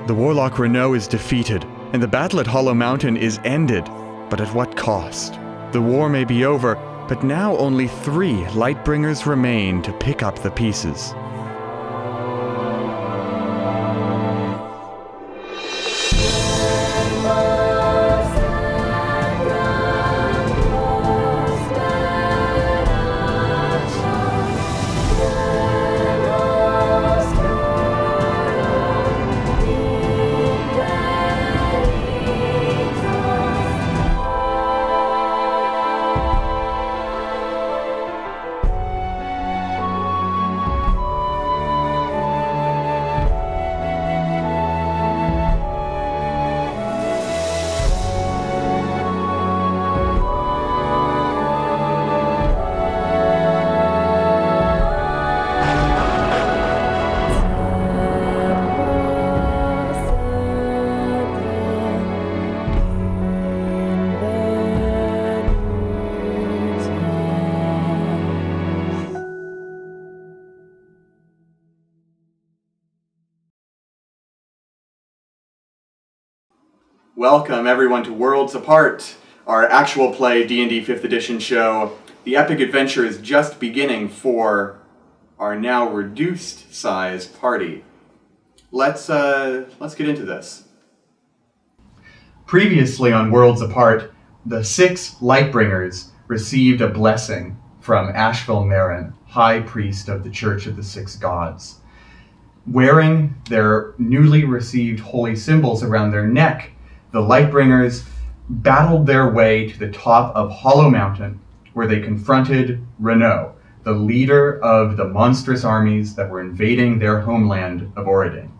The warlock Renault is defeated, and the battle at Hollow Mountain is ended. But at what cost? The war may be over, but now only 3 Lightbringers remain to pick up the pieces. Welcome everyone to Worlds Apart, our actual play D&D 5th edition show. The epic adventure is just beginning for our now reduced size party. Let's get into this. Previously on Worlds Apart, the 6 Lightbringers received a blessing from Asheville Marin, High Priest of the Church of the 6 Gods. Wearing their newly received holy symbols around their neck, the Lightbringers battled their way to the top of Hollow Mountain, where they confronted Renault, the leader of the monstrous armies that were invading their homeland of Auredane.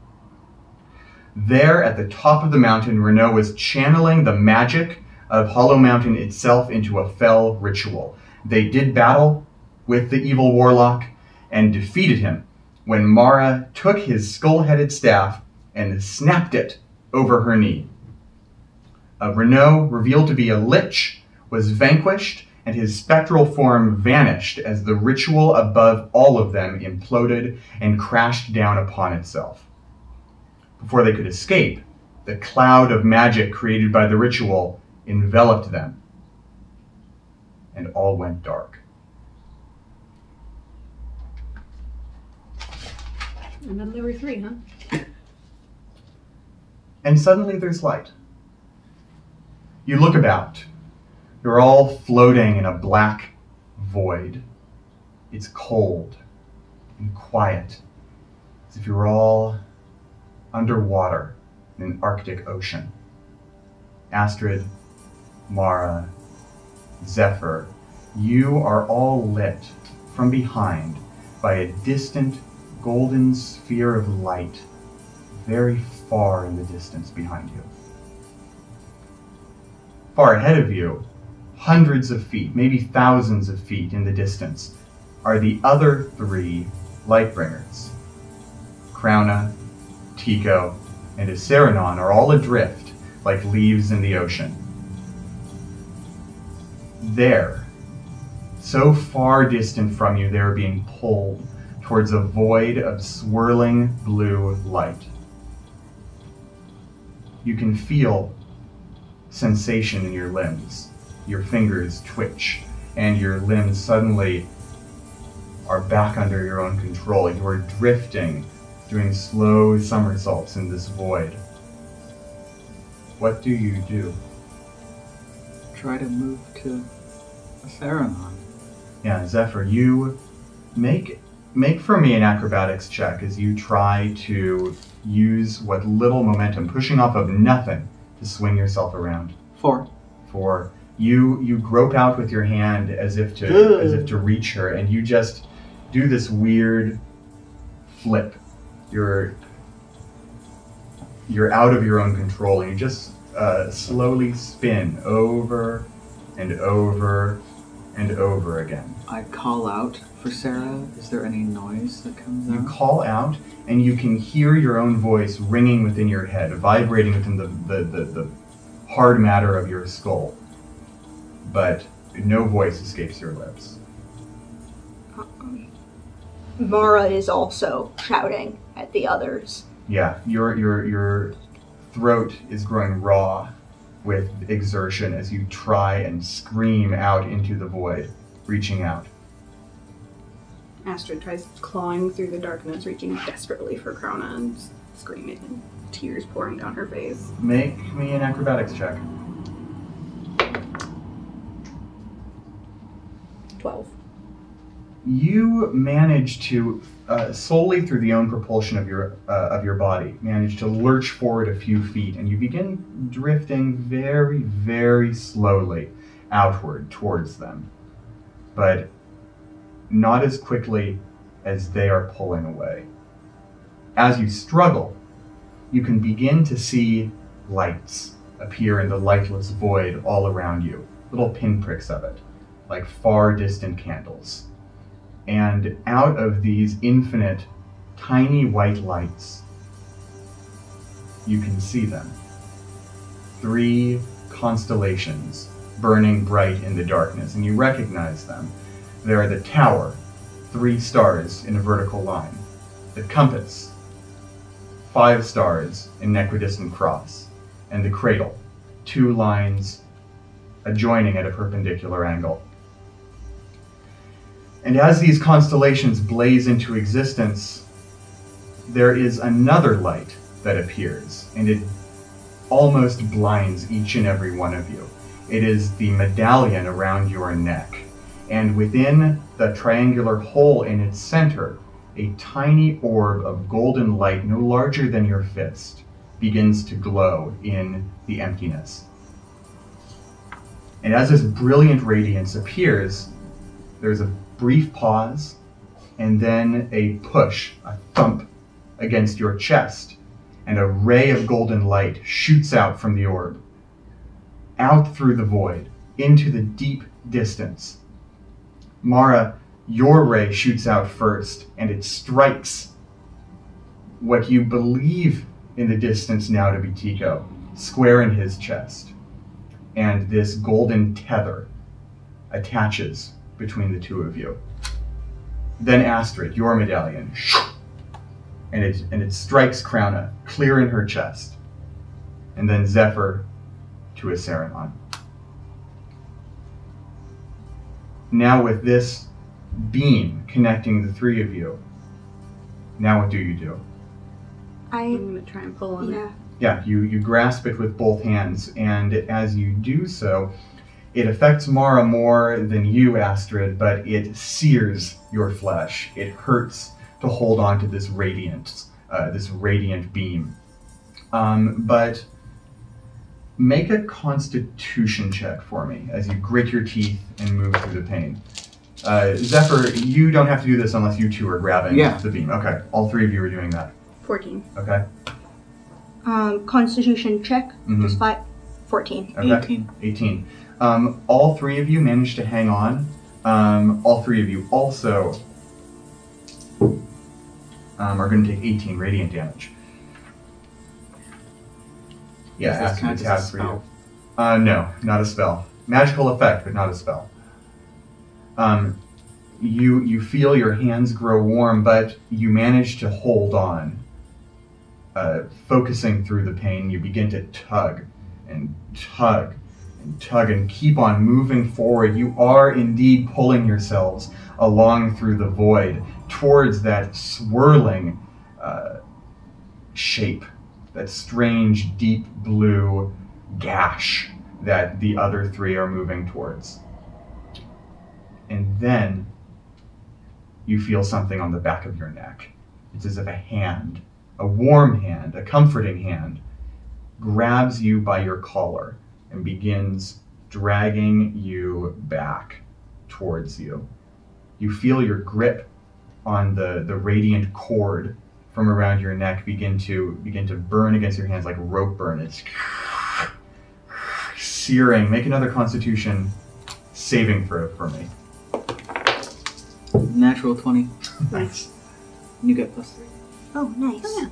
There, at the top of the mountain, Renault was channeling the magic of Hollow Mountain itself into a fell ritual. They did battle with the evil warlock and defeated him when Mara took his skull-headed staff and snapped it over her knee. Renault, revealed to be a lich, was vanquished, and his spectral form vanished as the ritual above all of them imploded and crashed down upon itself. Before they could escape, the cloud of magic created by the ritual enveloped them, and all went dark. And then there were 3, huh? And suddenly there's light. You look about. You're all floating in a black void. It's cold and quiet, as if you're all underwater in an Arctic ocean. Astrid, Mara, Zephyr, you are all lit from behind by a distant golden sphere of light very far in the distance behind you. Far ahead of you, hundreds of feet, maybe thousands of feet in the distance, are the other 3 Lightbringers. Krauna, Tico, and Isaranon are all adrift like leaves in the ocean. There, so far distant from you, they are being pulled towards a void of swirling blue light. You can feel sensation in your limbs. Your fingers twitch, and your limbs suddenly are back under your own control. You are drifting, doing slow somersaults in this void. What do you do? Try to move to Theranon. Yeah, Zephyr, you make for me an acrobatics check as you try to use what little momentum, pushing off of nothing, to swing yourself around. 4. You grope out with your hand as if to reach her, and you just do this weird flip. You're out of your own control, and you just slowly spin over and over and over again. I call out for Sarah. Is there any noise that comes out? You call out, and you can hear your own voice ringing within your head, vibrating within the hard matter of your skull. But no voice escapes your lips. Mara is also shouting at the others. Yeah, your throat is growing raw with exertion as you try and scream out into the void, reaching out. Astrid tries clawing through the darkness, reaching desperately for Krona and screaming and tears pouring down her face. Make me an acrobatics check. 12. You manage to, solely through the own propulsion of your body, manage to lurch forward a few feet, and you begin drifting very, very slowly outward towards them, but not as quickly as they are pulling away. As you struggle, you can begin to see lights appear in the lightless void all around you, little pinpricks of it, like far distant candles. And out of these infinite, tiny white lights, you can see them. 3 constellations burning bright in the darkness, and you recognize them. They are the tower, 3 stars in a vertical line. The compass, 5 stars in an equidistant cross. And the cradle, 2 lines adjoining at a perpendicular angle. And as these constellations blaze into existence, there is another light that appears, and it almost blinds each and every one of you. It is the medallion around your neck, and within the triangular hole in its center, a tiny orb of golden light no larger than your fist begins to glow in the emptiness. And as this brilliant radiance appears, there's a brief pause, and then a push, a thump against your chest, and a ray of golden light shoots out from the orb, out through the void, into the deep distance. Mara, your ray shoots out first, and it strikes what you believe in the distance now to be Tico, square in his chest. And this golden tether attaches between the two of you. Then Astrid, your medallion, and it strikes Krona clear in her chest. And then Zephyr to a Saruman. Now with this beam connecting the 3 of you, now what do you do? I'm going to try and pull on it. Yeah, you grasp it with both hands, and as you do so, it affects Mara more than you, Astrid, but it sears your flesh. It hurts to hold on to this radiant beam. But make a Constitution check for me as you grit your teeth and move through the pain. Zephyr, you don't have to do this unless you 2 are grabbing the beam. Okay, all 3 of you are doing that. 14. Okay. Constitution check, just 5. 14. Okay. 18. All 3 of you managed to hang on. All 3 of you also are going to take 18 radiant damage. Yeah, Astrid, it's for you. No, not a spell. Magical effect, but not a spell. You feel your hands grow warm, but you manage to hold on. Focusing through the pain, you begin to tug and tug and tug and keep on moving forward. You are indeed pulling yourselves along through the void towards that swirling shape, that strange deep blue gash that the other 3 are moving towards. And then you feel something on the back of your neck. It's as if a hand, a warm hand, a comforting hand, grabs you by your collar and begins dragging you back towards you. You feel your grip on the radiant cord from around your neck begin to burn against your hands like rope burn. It's searing. Make another Constitution saving throw for me. Natural 20. Nice. You get +3. Oh, nice. Oh,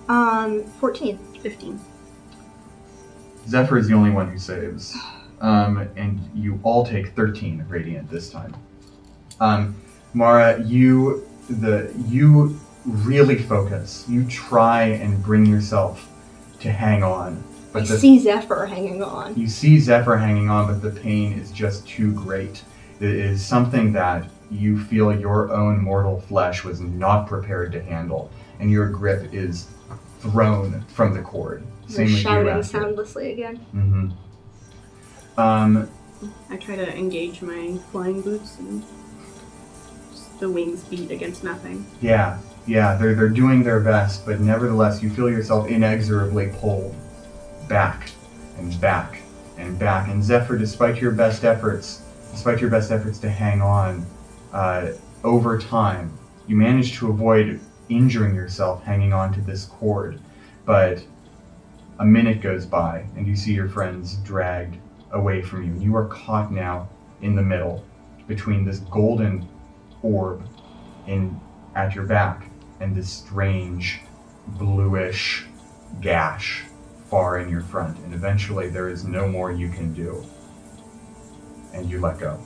yeah. 14. 15. Zephyr is the only one who saves. And you all take 13 radiant this time. Mara, you really focus. You try and bring yourself to hang on. I see Zephyr hanging on. You see Zephyr hanging on, but the pain is just too great. It is something that you feel your own mortal flesh was not prepared to handle, and your grip is thrown from the cord. Same with you, shouting Astrid. soundlessly again. Mm-hmm. I try to engage my flying boots, and just the wings beat against nothing. Yeah, they're doing their best, but nevertheless, you feel yourself inexorably pulled back and back and back. And Zephyr, despite your best efforts to hang on, over time, you manage to avoid injuring yourself hanging on to this cord. But a minute goes by, and you see your friends dragged away from you. You are caught now in the middle between this golden orb at your back and this strange bluish gash far in your front. And eventually there is no more you can do. And you let go.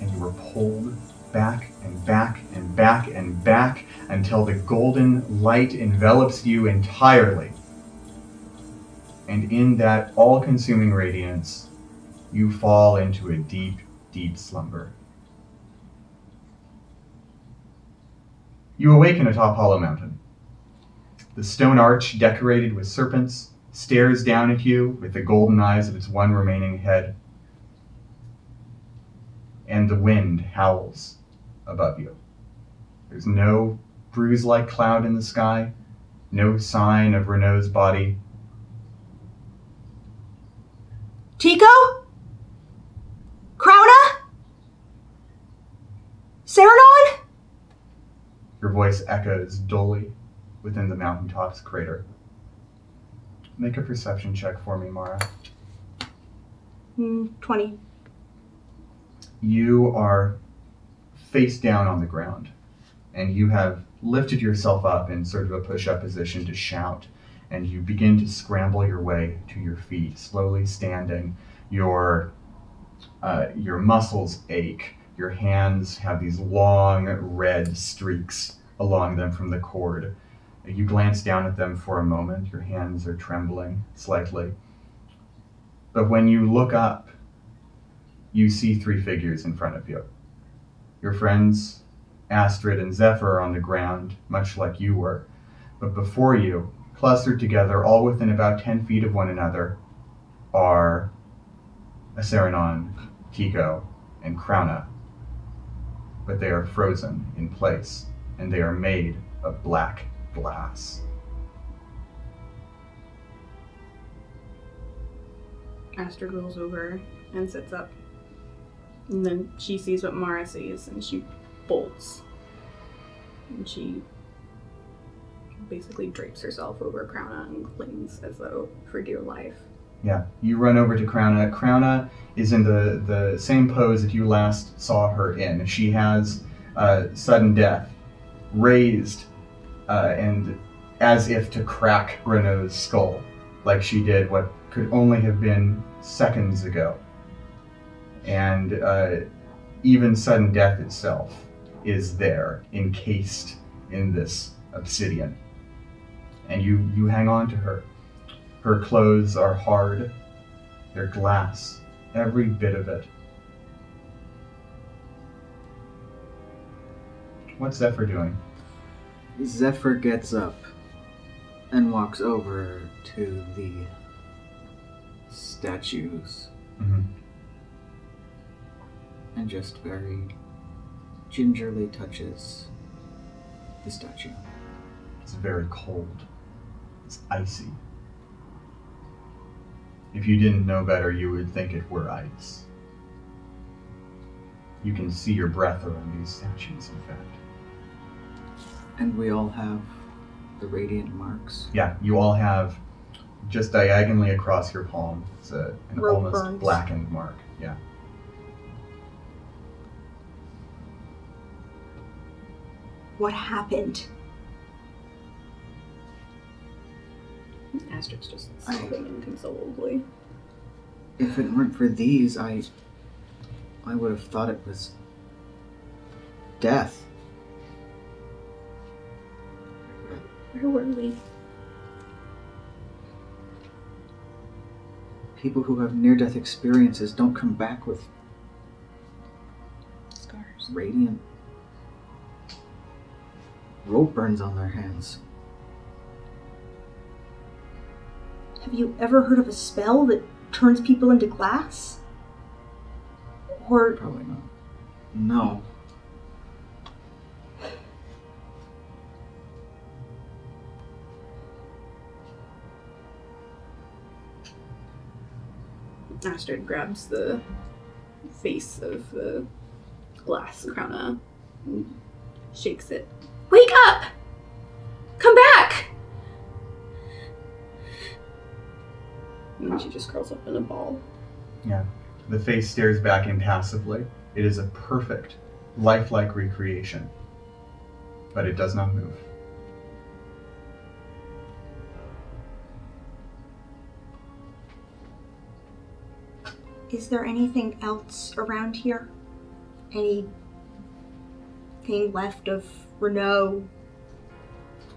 And you were pulled back and back and back and back until the golden light envelops you entirely. And in that all-consuming radiance, you fall into a deep, deep slumber. You awaken atop Hollow Mountain. The stone arch, decorated with serpents, stares down at you with the golden eyes of its one remaining head. And the wind howls above you. There's no bruise-like cloud in the sky, no sign of Renault's body. Tico? Crowna? Serenon? Your voice echoes dully within the mountaintop's crater. Make a perception check for me, Mara. 20. You are face down on the ground, and you have lifted yourself up in sort of a push-up position to shout, and you begin to scramble your way to your feet, slowly standing. Your muscles ache. Your hands have these long red streaks along them from the cord. You glance down at them for a moment. Your hands are trembling slightly. But when you look up, you see three figures in front of you. Your friends, Astrid and Zephyr, are on the ground, much like you were. But before you, clustered together, all within about 10 feet of one another, are Serenon, Tico, and Crowna. But they are frozen in place, and they are made of black glass. Astrid rolls over and sits up. And then she sees what Mara sees, and she bolts. And she basically drapes herself over Crowna and clings as though for dear life. Yeah, you run over to Crowna. Crowna is in the same pose that you last saw her in. She has sudden death, raised, and as if to crack Renault's skull, like she did what could only have been seconds ago. And even sudden death itself is there, encased in this obsidian. And you hang on to her. Her clothes are hard. They're glass, every bit of it. What's Zephyr doing? Zephyr gets up and walks over to the statues. Mm-hmm. And just very gingerly touches the statue. It's very cold. It's icy. If you didn't know better, you would think it were ice. You can see your breath around these statues, in fact. And we all have the radiant marks. Yeah, you all have, just diagonally across your palm, it's an Rope almost burns. blackened mark. Yeah. What happened? Astrid's just sobbing inconsolably. If it weren't for these, I would have thought it was death. Where were we? People who have near-death experiences don't come back with Scars. radiant rope burns on their hands. Have you ever heard of a spell that turns people into glass? Or Probably not. No. Astrid grabs the face of the glass Krona and shakes it. Wake up! Come back! And then she just curls up in a ball. Yeah. The face stares back impassively. It is a perfect, lifelike recreation. But it does not move. is there anything else around here? Anything left of Renault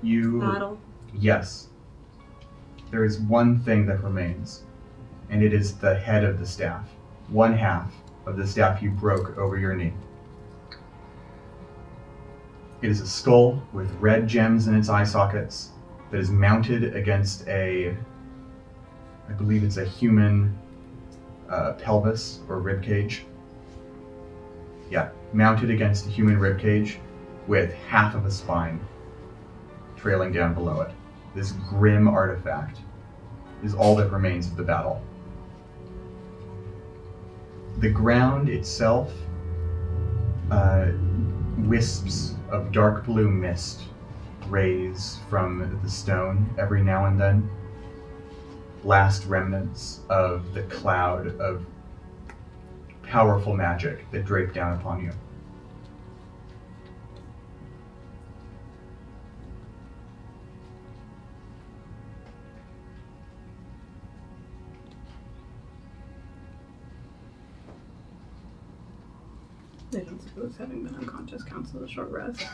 battle? Yes. There is one thing that remains, and it is the head of the staff. One half of the staff you broke over your knee. It is a skull with red gems in its eye sockets that is mounted against I believe it's a human pelvis or rib cage. Yeah, mounted against a human rib cage with half of a spine trailing down below it. This grim artifact is all that remains of the battle. The ground itself, wisps of dark blue mist raise from the stone every now and then. Last remnants of the cloud of powerful magic that draped down upon you. I don't suppose having been unconscious counts as a short rest.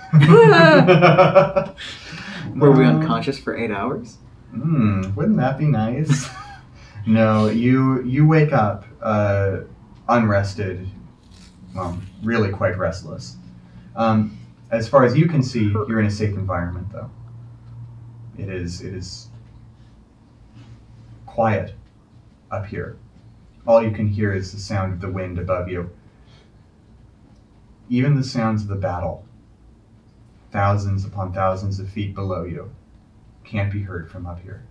Were we unconscious for 8 hours? Wouldn't that be nice? No, you wake up unrested, well, really quite restless. As far as you can see, you're in a safe environment, though. It is quiet up here. All you can hear is the sound of the wind above you. Even the sounds of the battle, thousands upon thousands of feet below you, can't be heard from up here.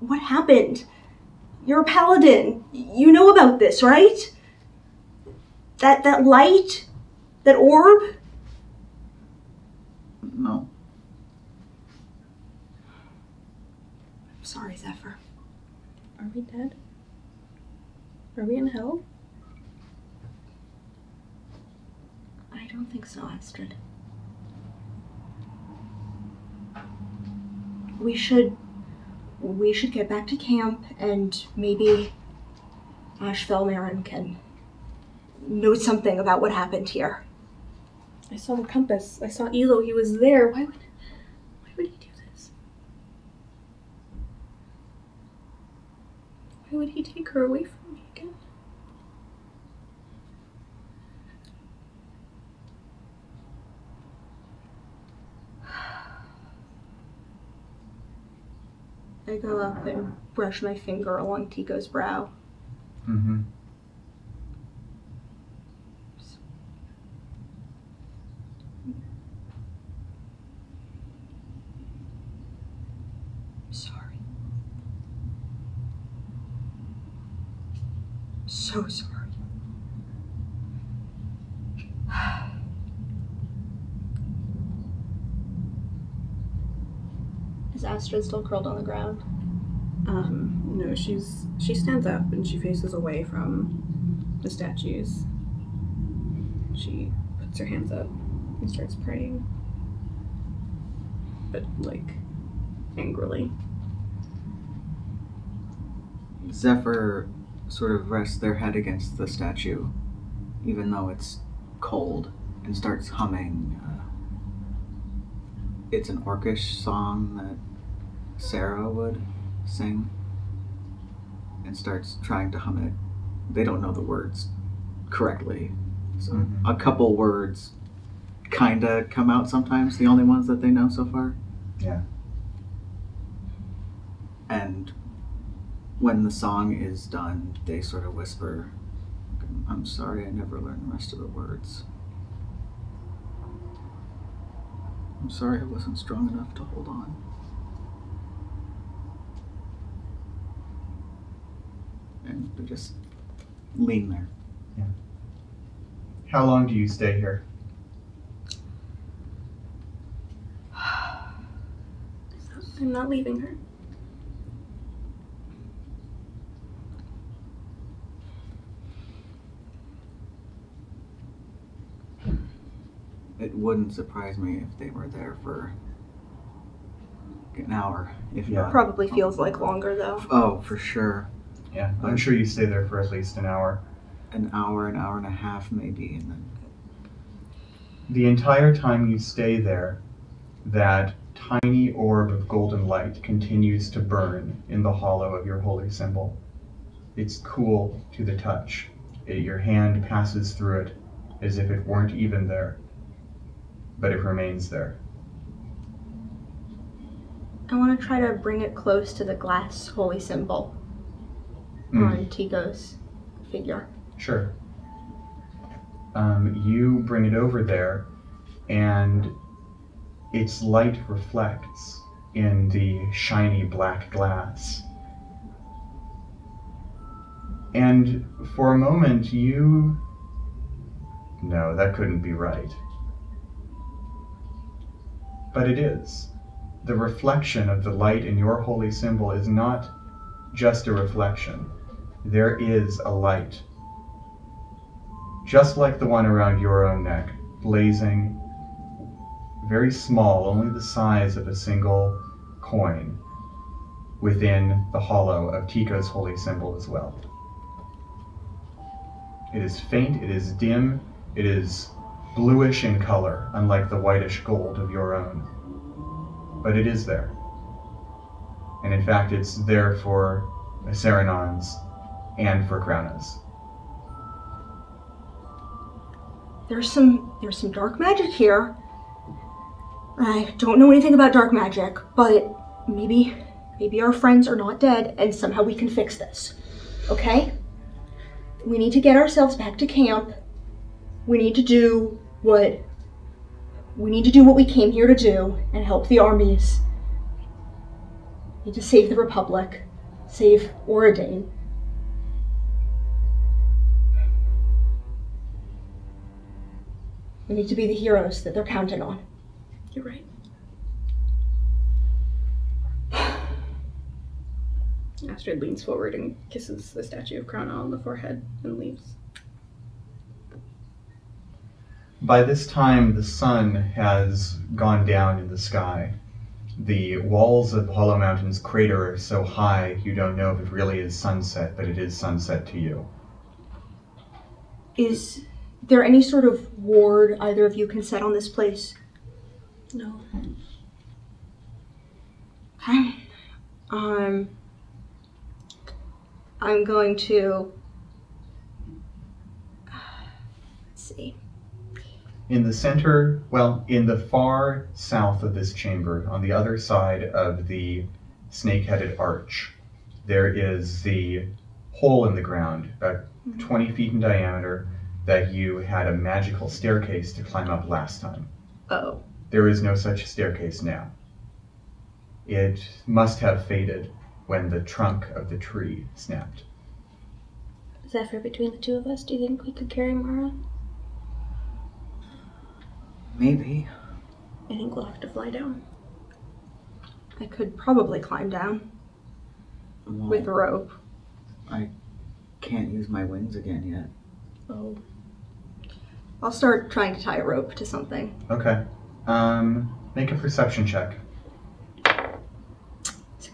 What happened? You're a paladin. You know about this, right? That light? That orb? No. I'm sorry, Zephyr. Are we dead? Are we in hell? I don't think so, Astrid. We should get back to camp, and maybe Ashfelmarin can know something about what happened here. I saw the compass. I saw Elo. He was there. Why would he do this? Why would he take her away from me again? I go up and brush my finger along Tico's brow. Mm-hmm. Sorry. So sorry. Is Astrid still curled on the ground? No, she stands up and she faces away from the statues. She puts her hands up and starts praying. But, angrily. Zephyr sort of rest their head against the statue, even though it's cold, and starts humming. It's an orcish song that Sarah would sing, and starts trying to hum it. They don't know the words correctly, so a couple words kinda come out sometimes, the only ones that they know so far. Yeah. And when the song is done, they sort of whisper, "I'm sorry I never learned the rest of the words. I'm sorry I wasn't strong enough to hold on." And they just lean there. Yeah. How long do you stay here? I'm not leaving her. It wouldn't surprise me if they were there for an hour, if not. Probably feels like longer, though. Oh, for sure. Yeah, I'm sure you stay there for at least an hour. An hour and a half, maybe, and then. The entire time you stay there, that tiny orb of golden light continues to burn in the hollow of your holy symbol. It's cool to the touch. Your hand passes through it as if it weren't even there, but it remains there. I want to try to bring it close to the glass holy symbol on Tico's figure. Sure. You bring it over there, and its light reflects in the shiny black glass. And for a moment, no, that couldn't be right. But it is. The reflection of the light in your holy symbol is not just a reflection. There is a light, just like the one around your own neck, blazing, very small, only the size of a single coin, within the hollow of Tico's holy symbol as well. It is faint, it is dim, it is bluish in color, unlike the whitish gold of your own. But it is there. And in fact, it's there for Saranons and for Kraunas. There's some dark magic here. I don't know anything about dark magic, but maybe our friends are not dead and somehow we can fix this. Okay? We need to get ourselves back to camp. We need to do what we came here to do and help the armies. We need to save the Republic, save Auredane. We need to be the heroes that they're counting on. You're right. Astrid leans forward and kisses the statue of Krona on the forehead and leaves. By this time, the sun has gone down in the sky. The walls of Hollow Mountain's crater are so high you don't know if it really is sunset, but it is sunset to you. Is there any sort of ward either of you can set on this place? No. Okay. I'm going to... let's see. In the center, in the far south of this chamber, on the other side of the snake-headed arch, there is the hole in the ground, about 20 feet in diameter, that you had a magical staircase to climb up last time. Oh. There is no such staircase now. It must have faded when the trunk of the tree snapped. Zephyr, between the two of us, do you think we could carry Mara? Maybe. I think we'll have to fly down. I could probably climb down with a rope. I can't use my wings again yet. Oh. I'll start trying to tie a rope to something. Okay. Make a perception check.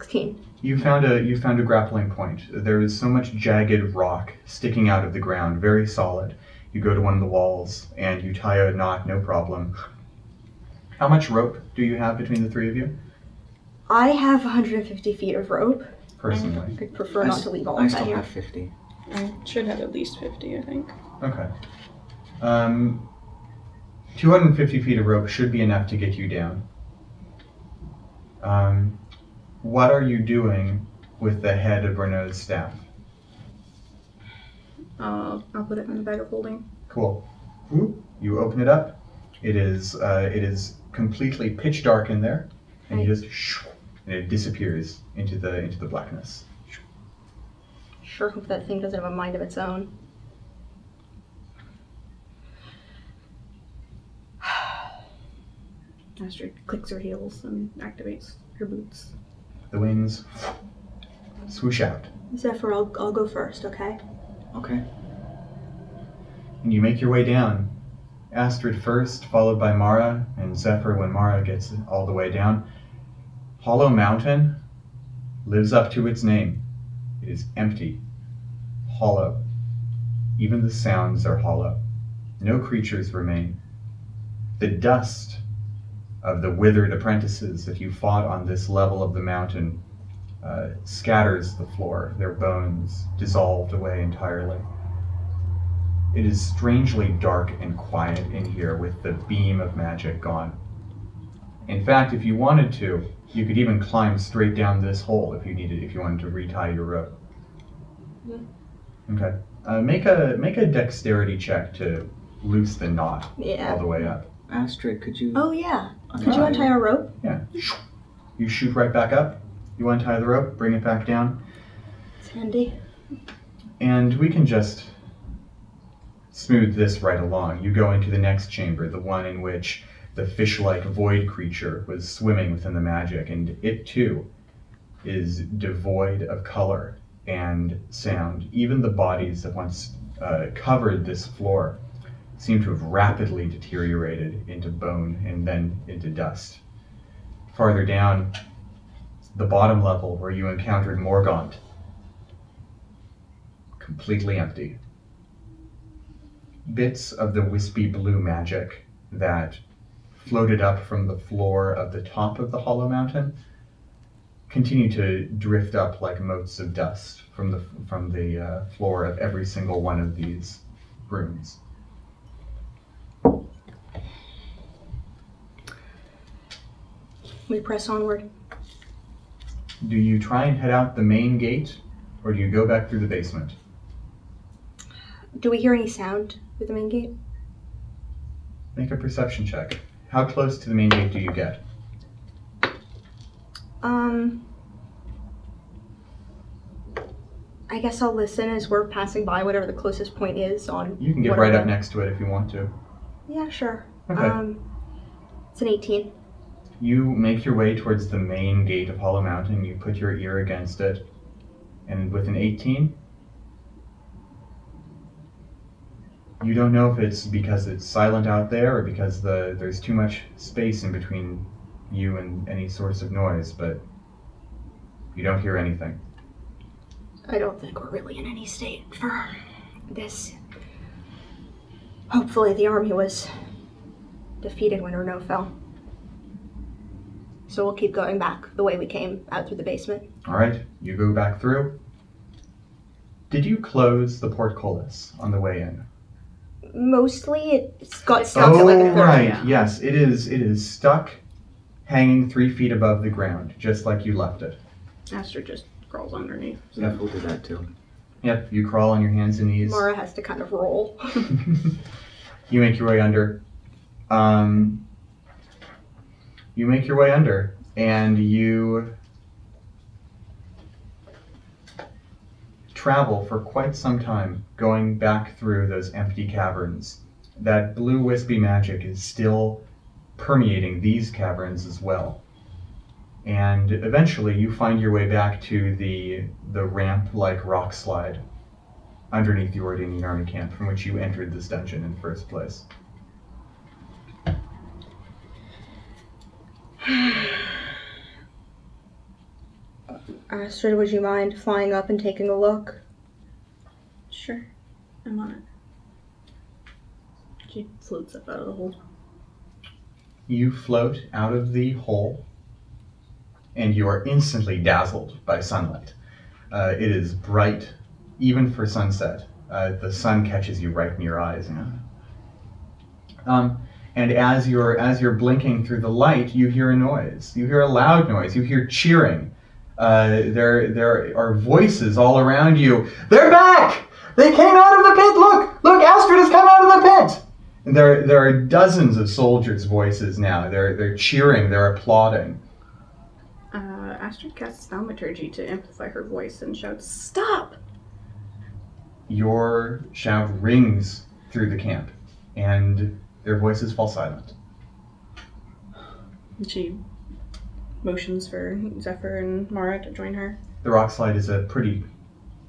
16. You found a grappling point. There is so much jagged rock sticking out of the ground, very solid. You go to one of the walls and you tie a knot, no problem. How much rope do you have between the three of you? I have 150 feet of rope. Personally. I'd prefer not to leave all I of that still here. have 50. I should have at least 50, I think. Okay. 250 feet of rope should be enough to get you down. What are you doing with the head of Renault's staff? I'll put it in the bag of holding. Cool. You open it up. It is completely pitch dark in there, and you just and it disappears into the blackness. Sure hope that thing doesn't have a mind of its own. Astrid clicks her heels and activates her boots. The wings swoosh out, Zephyr, I'll go first, okay? Okay. and you make your way down. Astrid first, followed by Mara, and Zephyr when Mara gets all the way down. Hollow Mountain lives up to its name. It is empty, hollow. Even the sounds are hollow. No creatures remain. The dust of the withered apprentices that you fought on this level of the mountain scatters the floor, their bones dissolved away entirely. It is strangely dark and quiet in here with the beam of magic gone. In fact, if you wanted to, you could even climb straight down this hole if you wanted to retie your rope. Okay. Make a dexterity check to loose the knot all the way up. Astrid, could you... Oh, yeah. Could you untie our rope? Yeah. You shoot right back up. You untie the rope, bring it back down. It's handy. And we can just smooth this right along. You go into the next chamber, the one in which the fish-like void creature was swimming within the magic, and it too is devoid of color and sound. Even the bodies that once covered this floor seem to have rapidly deteriorated into bone and then into dust. Farther down, the bottom level where you encountered Morgaunt, completely empty. Bits of the wispy blue magic that floated up from the floor of the top of the Hollow Mountain continue to drift up like motes of dust from the floor of every single one of these rooms. We press onward. Do you try and head out the main gate, or do you go back through the basement? Do we hear any sound with the main gate? Make a perception check. How close to the main gate do you get? I guess I'll listen as we're passing by whatever the closest point is on... You can get right up next to it if you want to. Yeah, sure. Okay. It's an 18. You make your way towards the main gate of Hollow Mountain. You put your ear against it, and with an 18, you don't know if it's because it's silent out there or because there's too much space in between you and any source of noise, but you don't hear anything. I don't think we're really in any state for this. Hopefully the army was defeated when Renault fell. So we'll keep going back the way we came, out through the basement. All right, you go back through. Did you close the portcullis on the way in? Mostly it's got stuck at like a third. Right, yeah. yes, it is stuck, hanging 3 feet above the ground, just like you left it. Astrid just crawls underneath. Yeah, we'll do that too. Yep, you crawl on your hands and knees. Mara has to kind of roll. You make your way under. You make your way under, and you travel for quite some time, going back through those empty caverns. That blue wispy magic is still permeating these caverns as well. And eventually you find your way back to the ramp-like rock slide underneath the Auredanian army camp from which you entered this dungeon in the first place. Astrid, would you mind flying up and taking a look? Sure. I'm on it. She floats up out of the hole. You float out of the hole, and you are instantly dazzled by sunlight. It is bright, even for sunset. The sun catches you right in your eyes. And as you're blinking through the light, you hear a noise. You hear a loud noise. You hear cheering. There are voices all around you. They're back! They came out of the pit! Look! Astrid has come out of the pit! And there are dozens of soldiers' voices now. They're cheering. They're applauding. Astrid casts thaumaturgy to amplify her voice and shouts, "Stop!" Your shout rings through the camp, and their voices fall silent. She motions for Zephyr and Mara to join her. The rock slide is a pretty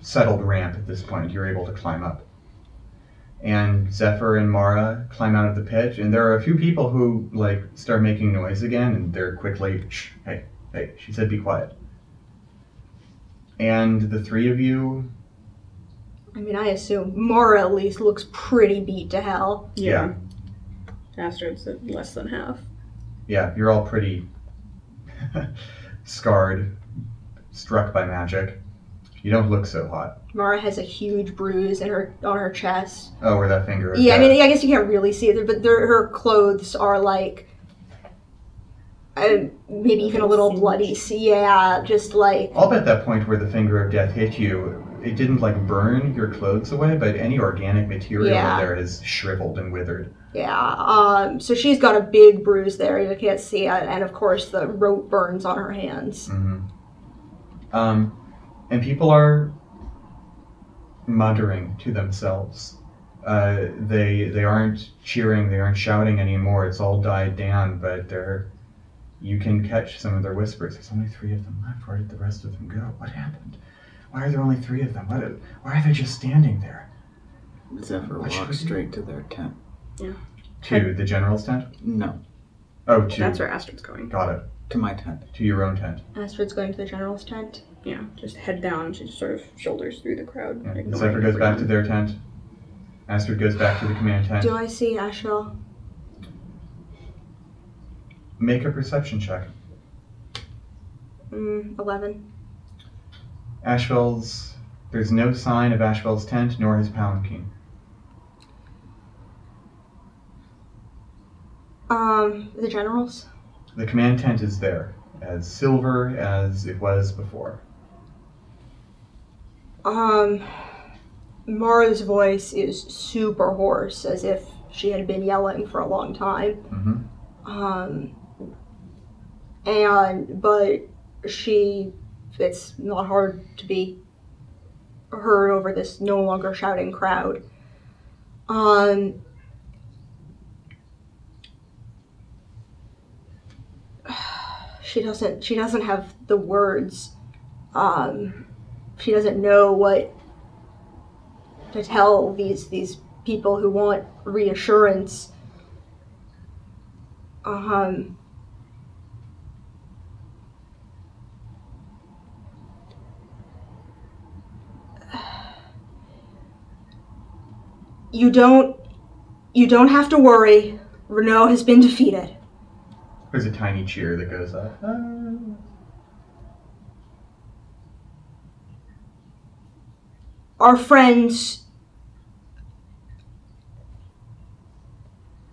settled ramp at this point. You're able to climb up. And Zephyr and Mara climb out of the pit, and there are a few people who start making noise again, and they're quickly, shh, hey, she said be quiet. And the three of you... I mean, I assume Mara at least looks pretty beat to hell. Yeah. Astrid's at less than half. Yeah, you're all pretty scarred, struck by magic. You don't look so hot. Mara has a huge bruise on her chest. Oh, where that finger is. Yeah, I mean, I guess you can't really see it, but her clothes are maybe even a little bloody. Yeah, just I'll bet that point where the finger of death hit you, it didn't burn your clothes away, but any organic material in there is shriveled and withered. Yeah, so she's got a big bruise there. You can't see it, and of course the rope burns on her hands. Mm-hmm. And people are muttering to themselves. They aren't cheering, they aren't shouting anymore. It's all died down, but you can catch some of their whispers. There's only 3 of them left. Where did the rest of them go? What happened? Why are there only 3 of them? Why are they just standing there? Zephyr walks straight to their tent. Yeah. To the general's tent? No. Oh, That's where Astrid's going. Got it. To my tent. To your own tent. Astrid's going to the general's tent. Yeah, just head down. She just sort of shoulders through the crowd. Yeah. Zephyr goes back to their tent. Astrid goes back to the command tent. Do I see Ashel? Make a perception check. 11. There's no sign of Ashwell's tent nor his palanquin. The general's? The command tent is there, as silver as it was before. Mara's voice is super hoarse, as if she had been yelling for a long time. Mm-hmm. But it's not hard to be heard over this no longer shouting crowd. She doesn't have the words. She doesn't know what to tell these people who want reassurance. You don't have to worry. Renault has been defeated. There's a tiny cheer that goes up. Our friends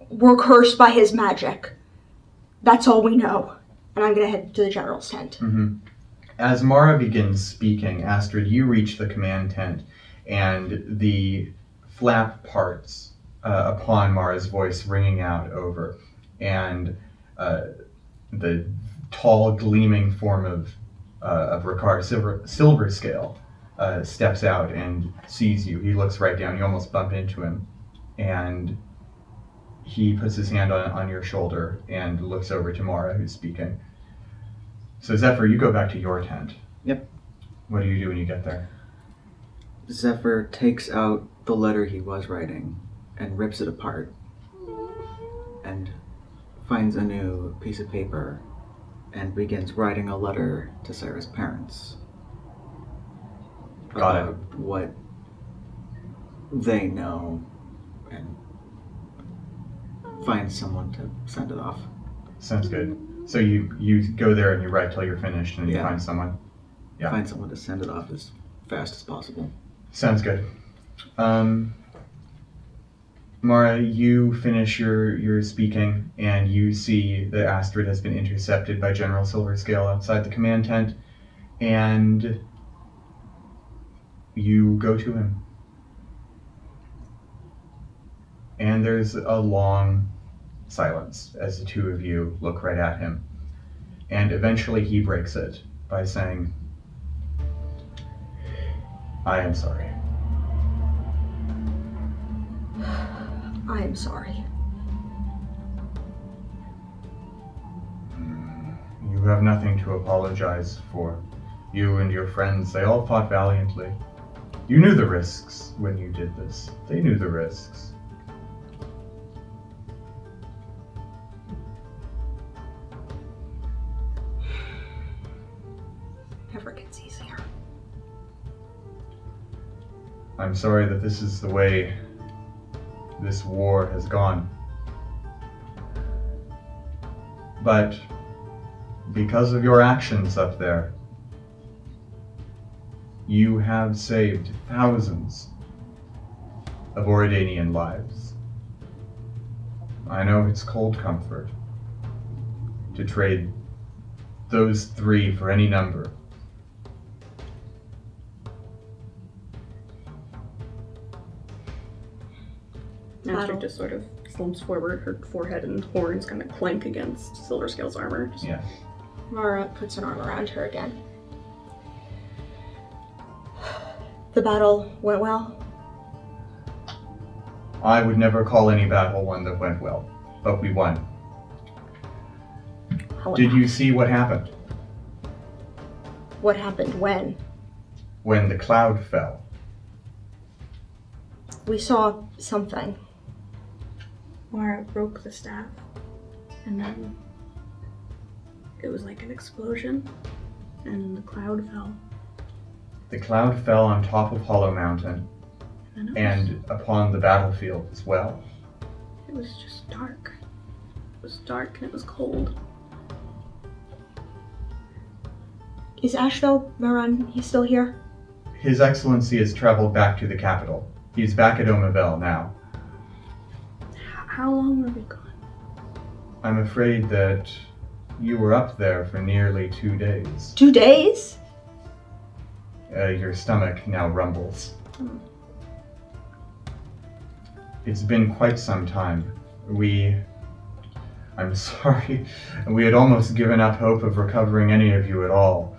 were cursed by his magic. That's all we know. And I'm going to head to the general's tent. Mm-hmm. As Mara begins speaking, Astrid, you reach the command tent, and the flap parts upon Mara's voice ringing out over, and the tall, gleaming form of Ricard Silver Scale steps out and sees you. He looks right down. You almost bump into him, and he puts his hand on your shoulder and looks over to Mara, who's speaking. So Zephyr, you go back to your tent. Yep. What do you do when you get there? Zephyr takes out the letter he was writing and rips it apart and finds a new piece of paper and begins writing a letter to Sarah's parents. Got it. About what they know, and find someone to send it off. Sounds good. So you go there and you write till you're finished, and you find someone. Yeah. Find someone to send it off as fast as possible. Sounds good. Mara, you finish your speaking, and you see that Astrid has been intercepted by General Silverscale outside the command tent, and you go to him. And there's a long silence as the two of you look right at him. And eventually he breaks it by saying, I am sorry. I am sorry. You have nothing to apologize for. You and your friends, they all fought valiantly. You knew the risks when you did this. They knew the risks. Never gets easier. I'm sorry that this is the way this war has gone. But because of your actions up there, you have saved thousands of Auredanian lives. I know it's cold comfort to trade those three for any number. Astrid just sort of slumps forward, her forehead and horns kind of clank against Silverscale's armor. Just Yeah. Mara puts an arm around her again. The battle went well? I would never call any battle one that went well, but we won. Did you see what happened? What happened when? When the cloud fell. We saw something. Mara broke the staff, and then it was like an explosion, and the cloud fell. The cloud fell on top of Hollow Mountain and upon the battlefield as well. It was just dark. It was dark and it was cold. Is Ashvel Maran, he's still here? His Excellency has traveled back to the capital. He's back at Omavel now. How long were we gone? I'm afraid that you were up there for nearly 2 days. 2 days? Your stomach now rumbles. It's been quite some time. I'm sorry, we had almost given up hope of recovering any of you at all.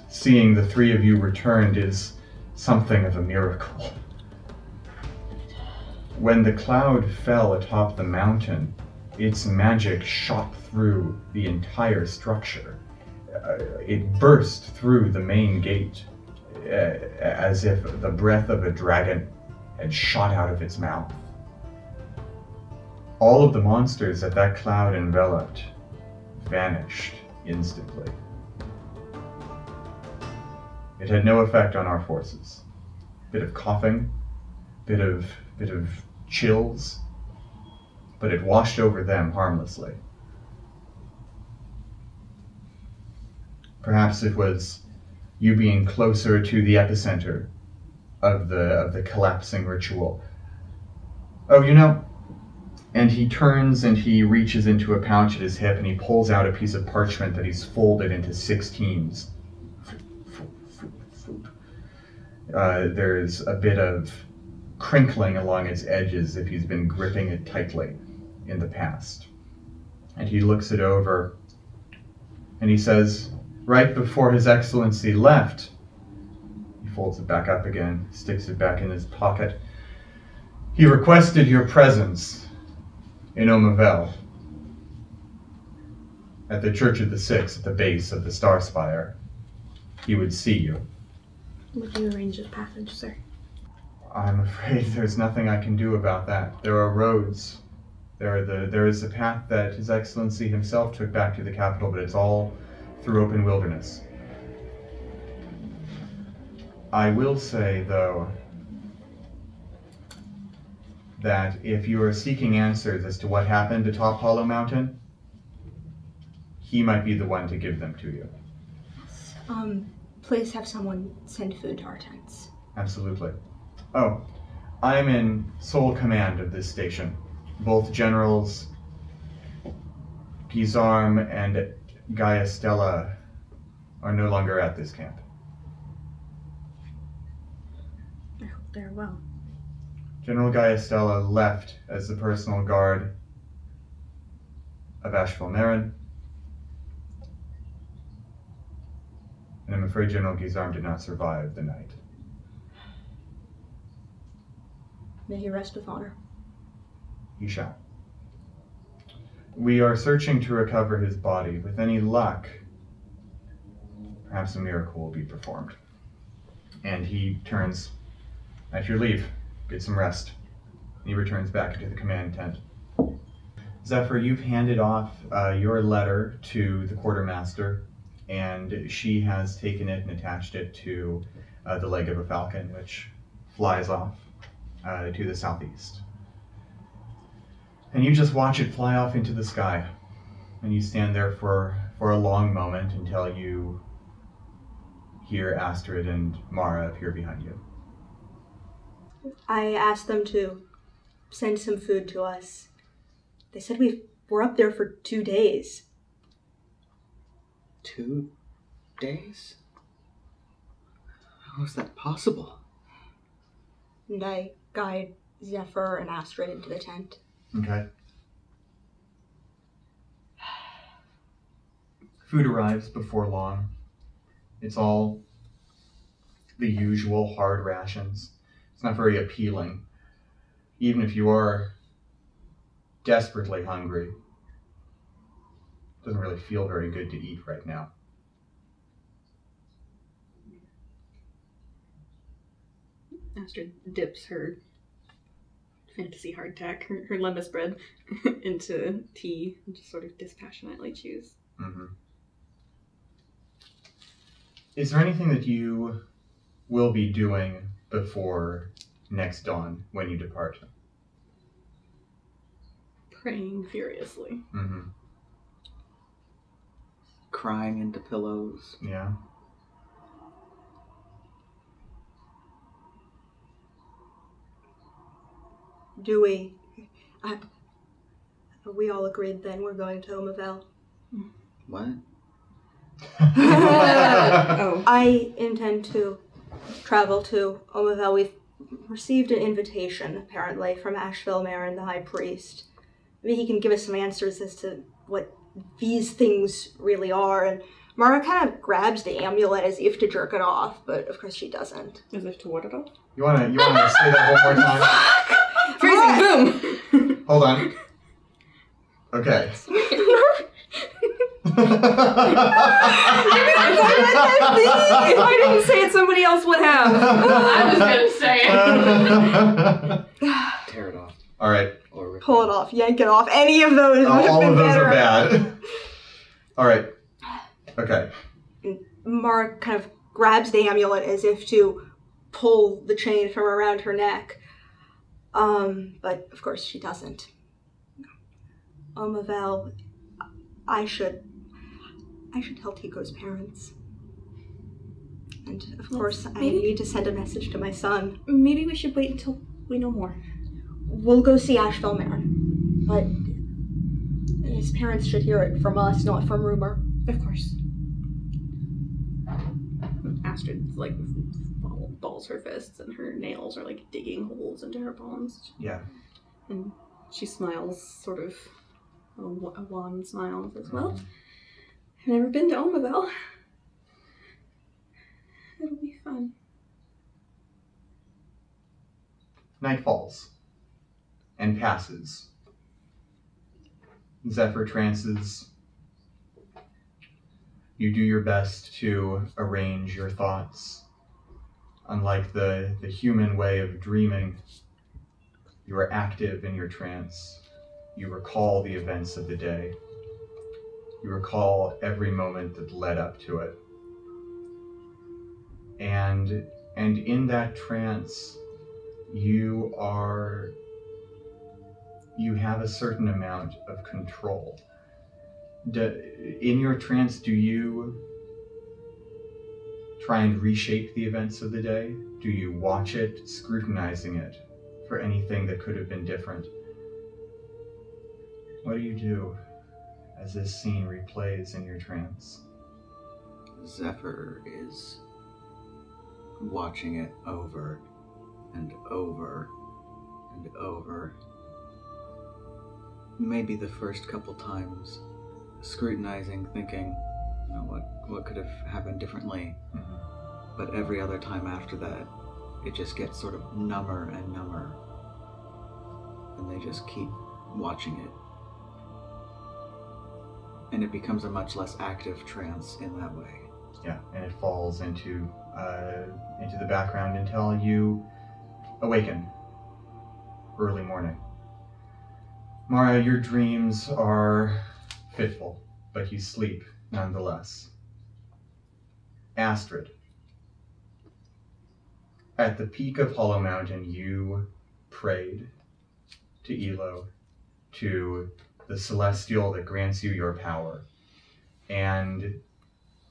Seeing the three of you returned is something of a miracle. When the cloud fell atop the mountain, its magic shot through the entire structure. It burst through the main gate, as if the breath of a dragon had shot out of its mouth. All of the monsters that that cloud enveloped vanished instantly. It had no effect on our forces. Bit of coughing, bit of chills, but it washed over them harmlessly. Perhaps it was you being closer to the epicenter of the collapsing ritual. Oh, you know, and he turns and he reaches into a pouch at his hip and he pulls out a piece of parchment that he's folded into 6 teams. There's a bit of crinkling along its edges if he's been gripping it tightly in the past. And he looks it over and he says, right before His Excellency left, he folds it back up again, sticks it back in his pocket, he requested your presence in Omavel at the Church of the Six at the base of the Star Spire. He would see you. Would you arrange his passage, sir? I'm afraid there's nothing I can do about that. There are roads There is a path that His Excellency himself took back to the capital, but it's all through open wilderness. I will say, though, that if you are seeking answers as to what happened atop Hollow Mountain, he might be the one to give them to you. Please have someone send food to our tents. Absolutely. Oh, I'm in sole command of this station. Both Generals Gizarm and Gaia Stella are no longer at this camp. I hope they're well. General Gaia Stella left as the personal guard of Asheville Marin. And I'm afraid General Gizarm did not survive the night. May he rest with honor. He shall. We are searching to recover his body. With any luck, perhaps a miracle will be performed. And he turns, at your leave, get some rest. And he returns back into the command tent. Zephyr, you've handed off your letter to the quartermaster, and she has taken it and attached it to the leg of a falcon, which flies off to the southeast. And you just watch it fly off into the sky. And you stand there for a long moment until you hear Astrid and Mara appear behind you. I asked them to send some food to us. They said we were up there for 2 days. 2 days? How is that possible? And I guide Zephyr and Astrid into the tent. Okay. Food arrives before long. It's all the usual hard rations. It's not very appealing. Even if you are desperately hungry, it doesn't really feel very good to eat right now. Astrid dips her fantasy hardtack, her lemon bread, into tea and just sort of dispassionately chews. Mm-hmm. Is there anything that you will be doing before next dawn when you depart? Praying furiously. Mm-hmm. Crying into pillows. Yeah. Do we? We all agreed then we're going to Omavel. What? Oh. I intend to travel to Omavel. We've received an invitation, apparently, from Asheville Marin, the High Priest. Maybe he can give us some answers as to what these things really are. And Mara kind of grabs the amulet as if to jerk it off, but of course she doesn't. As if to ward it off? You wanna say that one more time? Freezing! Boom! Hold on. Okay. If I didn't say it, somebody else would have. I was gonna say it. Tear it off. All right. Or Pull it off, yank it off. Any of those would have All been of those better. are bad. All right. Okay. Mara kind of grabs the amulet as if to pull the chain from around her neck. But of course she doesn't. Omavel, I should tell Tico's parents. And of course I need to send a message to my son. Maybe we should wait until we know more. We'll go see Asheville Marin. But his parents should hear it from us, not from rumor. Of course. Astrid, balls her fists and her nails are, digging holes into her palms. Yeah. And she smiles, sort of a wan smile, as well. I've never been to Omavel. It'll be fun. Night falls and passes. Zephyr trances. You do your best to arrange your thoughts. Unlike the human way of dreaming, you are active in your trance. You recall the events of the day. You recall every moment that led up to it. And in that trance, you have a certain amount of control. In your trance, do you try and reshape the events of the day? Do you watch it, scrutinizing it for anything that could have been different? What do you do as this scene replays in your trance? Zephyr is watching it over and over and over. Maybe the first couple times scrutinizing, thinking, what could have happened differently? Mm-hmm. But every other time after that, it just gets sort of number and number. And they just keep watching it. And it becomes a much less active trance in that way. Yeah, and it falls into the background until you awaken early morning. Mara, your dreams are fitful, but you sleep nonetheless. Astrid, at the peak of Hollow Mountain, you prayed to Elo, to the celestial that grants you your power. And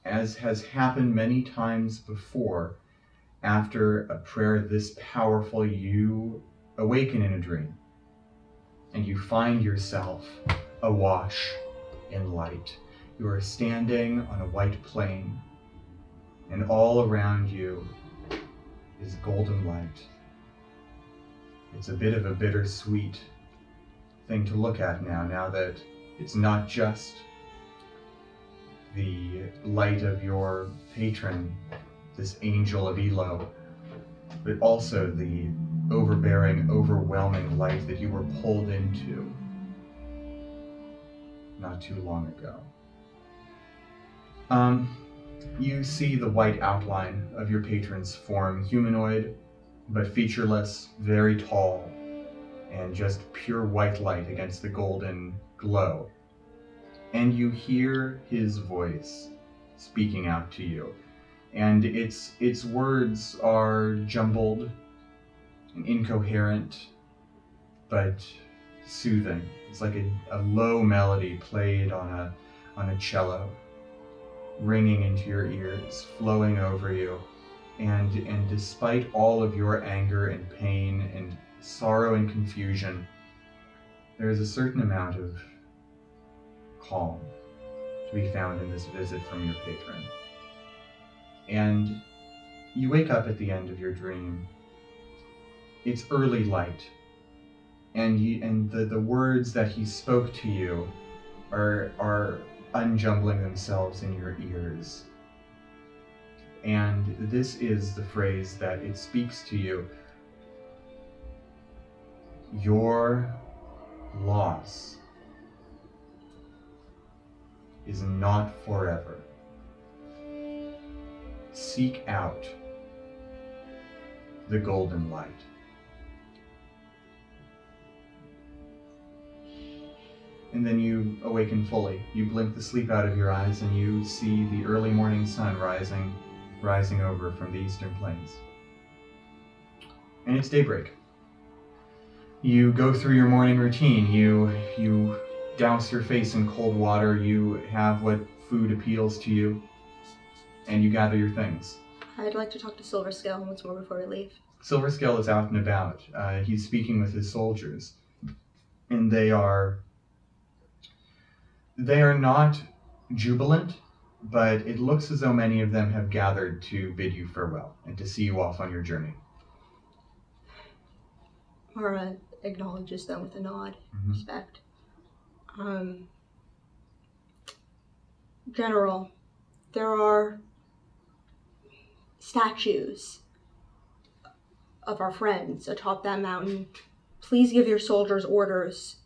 as has happened many times before, after a prayer this powerful, you awaken in a dream. And you find yourself awash in light. You are standing on a white plain, and all around you is golden light. It's a bit of a bittersweet thing to look at now that it's not just the light of your patron, this angel of Elo, but also the overbearing, overwhelming light that you were pulled into not too long ago. You see the white outline of your patron's form, humanoid, but featureless, very tall, and just pure white light against the golden glow. And you hear his voice speaking out to you. And its words are jumbled and incoherent, but soothing. It's like a low melody played on a cello, ringing into your ears, flowing over you. And despite all of your anger and pain and sorrow and confusion, there is a certain amount of calm to be found in this visit from your patron. And you wake up at the end of your dream. It's early light, and the words that he spoke to you are unjumbling themselves in your ears. And this is the phrase that it speaks to you. Your loss is not forever. Seek out the golden light. And then you awaken fully. You blink the sleep out of your eyes and you see the early morning sun rising over from the eastern plains. And it's daybreak. You go through your morning routine. You douse your face in cold water. You have what food appeals to you. And you gather your things. I'd like to talk to Silverscale once more before we leave. Silverscale is out and about. He's speaking with his soldiers. And they are not jubilant, but it looks as though many of them have gathered to bid you farewell and to see you off on your journey. Mara acknowledges them with a nod. Mm-hmm. Respect. General, there are statues of our friends atop that mountain. Please give your soldiers orders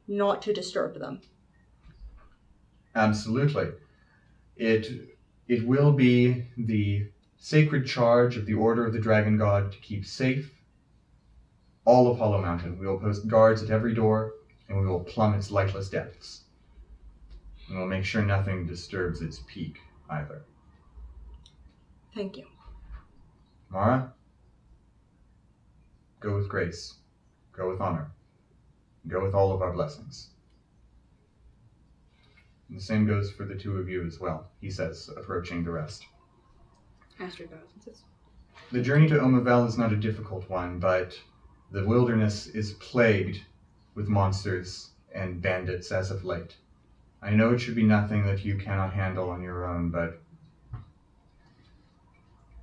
not to disturb them. Absolutely. It will be the sacred charge of the Order of the Dragon God to keep safe all of Hollow Mountain. We will post guards at every door, and we will plumb its lightless depths. And we'll make sure nothing disturbs its peak either. Thank you. Mara, go with grace. Go with honor. Go with all of our blessings. And the same goes for the two of you as well, he says, approaching the rest. Astrid bows and says, The journey to Omavel is not a difficult one, but the wilderness is plagued with monsters and bandits as of late. I know it should be nothing that you cannot handle on your own, but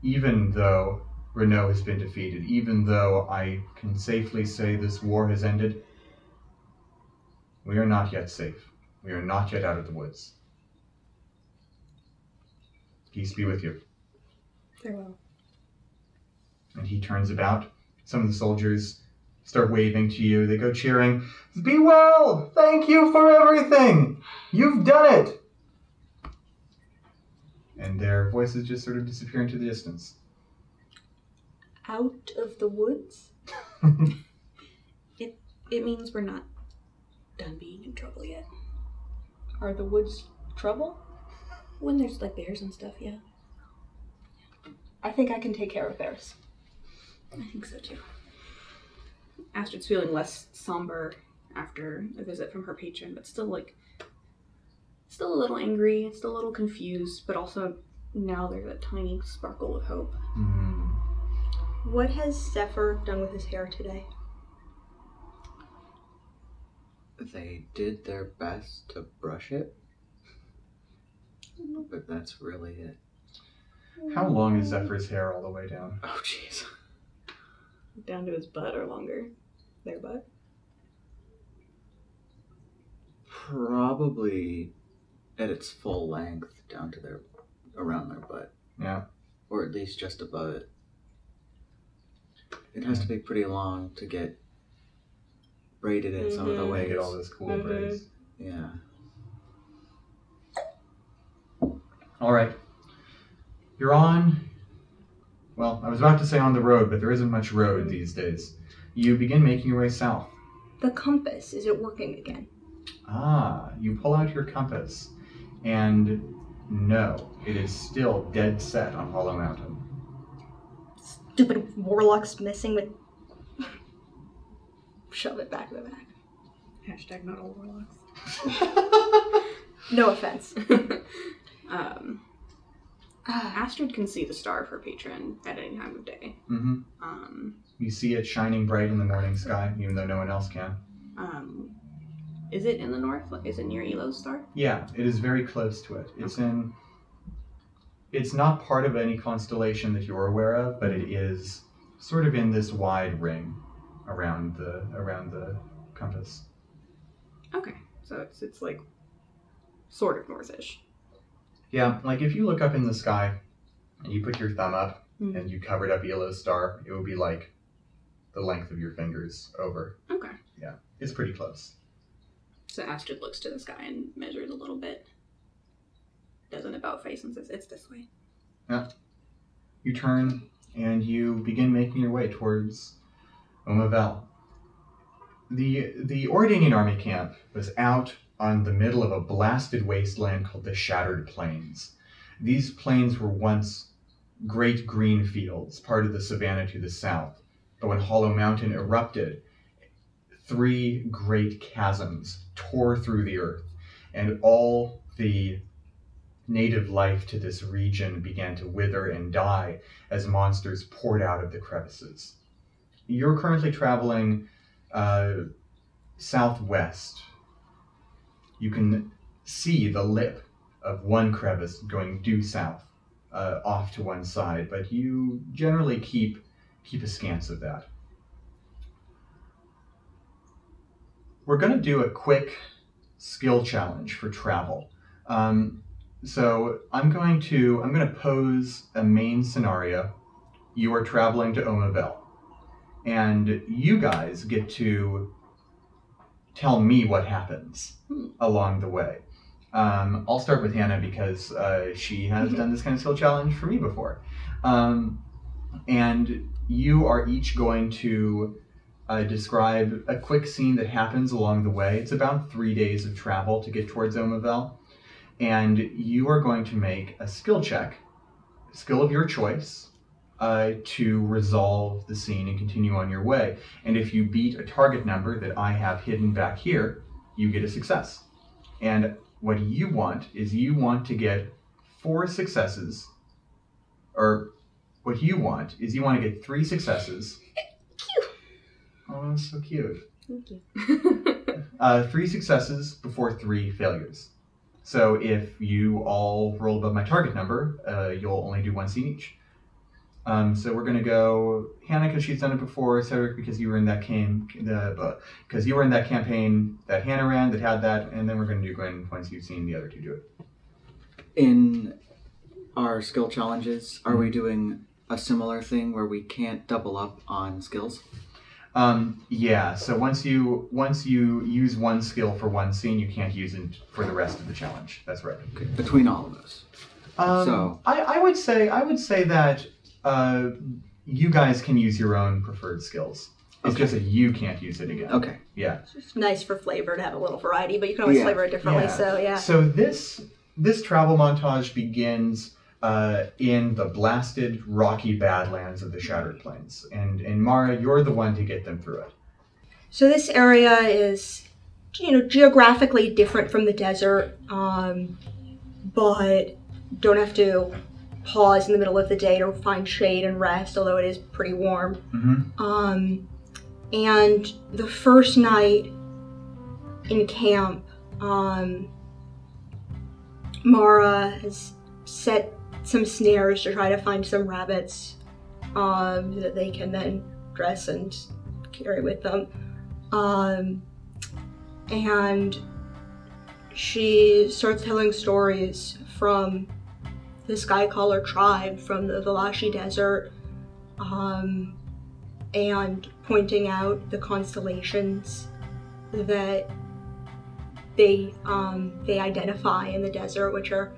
even though Renault has been defeated, even though I can safely say this war has ended, we are not yet safe. We are not yet out of the woods. Peace be with you. farewell. And he turns about. Some of the soldiers start waving to you. They go cheering. Be well! Thank you for everything! You've done it! And their voices just sort of disappear into the distance. Out of the woods? It means we're not done being in trouble yet. Are the woods trouble? When there's like bears and stuff, yeah. I think I can take care of bears. I think so too. Astrid's feeling less somber after a visit from her patron, but still a little angry, still a little confused, but also now there's a tiny sparkle of hope. What has Zephyr done with his hair today? They did their best to brush it, but that's really it. How long is Zephyr's hair all the way down? Oh, jeez. Down to his butt or longer. Their butt? Probably at its full length down to around their butt. Yeah. Or at least just above it. It has to be pretty long to get braided in some of the They ways. get all those cool braids. Yeah. All right. You're on, well, I was about to say on the road, but there isn't much road these days. You begin making your way south. The compass, is it working again? Ah, you pull out your compass, and no, it is still dead set on Hollow Mountain. Stupid warlock's messing with... Shove it back in the back. Hashtag not all warlocks. No offense. Astrid can see the star of her patron at any time of day. You see it shining bright in the morning sky, even though no one else can. Is it in the north? Is it near Elo's star? Yeah, it is very close to it. It's not part of any constellation that you're aware of, but it is sort of in this wide ring around the compass. Okay, so it's like sort of northish. Yeah, like if you look up in the sky and you put your thumb up and you covered up Elo's star, it would be like the length of your fingers over. Okay. Yeah, it's pretty close. So Astrid looks to the sky and measures a little bit. Does an about face and says, it's this way. Yeah. You turn and you begin making your way towards Omavel. The Auredanian army camp was out on the middle of a blasted wasteland called the Shattered Plains. These plains were once great green fields, part of the savanna to the south. But when Hollow Mountain erupted, 3 great chasms tore through the earth, and all the native life to this region began to wither and die as monsters poured out of the crevices. You're currently traveling southwest. You can see the lip of one crevice going due south, off to one side, but you generally keep askance of that. We're going to do a quick skill challenge for travel. So I'm going to pose a main scenario. You are traveling to Omavel, and you guys get to tell me what happens along the way. I'll start with Hannah because she has done this kind of skill challenge for me before. And you are each going to describe a quick scene that happens along the way. It's about 3 days of travel to get towards Omavel. And you are going to make a skill check, skill of your choice, to resolve the scene and continue on your way. And if you beat a target number that I have hidden back here, you get a success. And what you want is you want to get 4 successes, or what you want is you want to get 3 successes. Cute. Oh, that's so cute. Thank you. 3 successes before 3 failures. So if you all roll above my target number, you'll only do 1 scene each. So we're gonna go Hannah because she's done it before, Cedric because you were in that because you were in that campaign that Hannah ran that had that, and then we're gonna do Gwen once you've seen the other 2 do it. In our skill challenges, are we doing a similar thing where we can't double up on skills? Yeah. So once you use 1 skill for 1 scene, you can't use it for the rest of the challenge. That's right. Okay. Between all of us. So I would say that you guys can use your own preferred skills. It's just that you can't use it again. Okay. Yeah. It's just nice for flavor to have a little variety, but you can always flavor it differently. Yeah. So yeah. So this travel montage begins in the blasted, rocky badlands of the Shattered Plains, and Mara, you're the one to get them through it. So this area is, geographically different from the desert, but don't have to pause in the middle of the day to find shade and rest, although it is pretty warm. Mm-hmm. And the first night in camp, Mara has set some snares to try to find some rabbits that they can then dress and carry with them. And she starts telling stories from the Skycaller tribe from the Valashi Desert, and pointing out the constellations that they identify in the desert, which are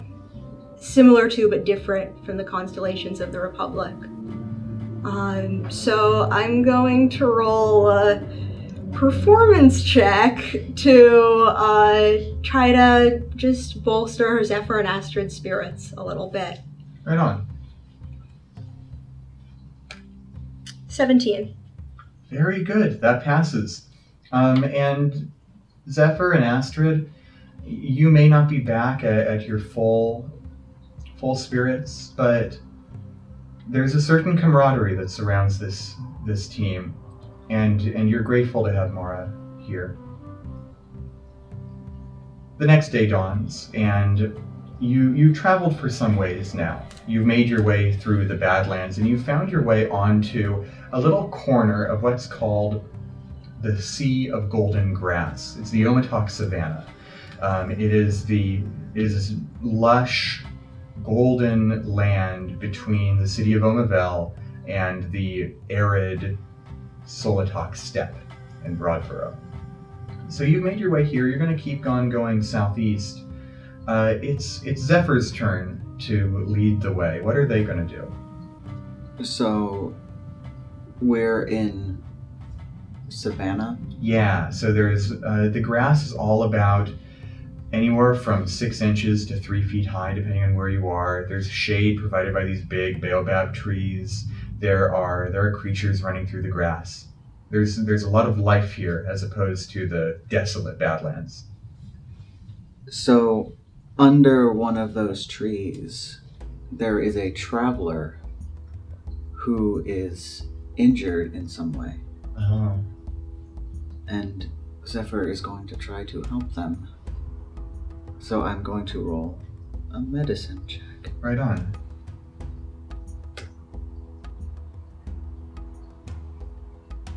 similar to but different from the constellations of the Republic. So I'm going to roll a performance check to try to just bolster Zephyr and Astrid's spirits a little bit. Right on. 17. Very good. That passes. And Zephyr and Astrid, you may not be back at your full spirits, but there's a certain camaraderie that surrounds this team, and you're grateful to have Mara here. The next day dawns, and you traveled for some ways now. You've made your way through the Badlands, and you found your way onto a little corner of what's called the Sea of Golden Grass. It's the Omatok Savannah. It is this lush, golden land between the city of Omavel and the arid Solitok Steppe in Broadfurrow. So you've made your way here. You're going to keep on going southeast. It's Zephyr's turn to lead the way. What are they going to do? So we're in Savannah? Yeah, so there's the grass is all about anywhere from 6 inches to 3 feet high, depending on where you are. There's shade provided by these big baobab trees. There are creatures running through the grass. There's a lot of life here as opposed to the desolate Badlands. So under one of those trees, there is a traveler who is injured in some way. Oh. And Zephyr is going to try to help them. So I'm going to roll a medicine check. Right on.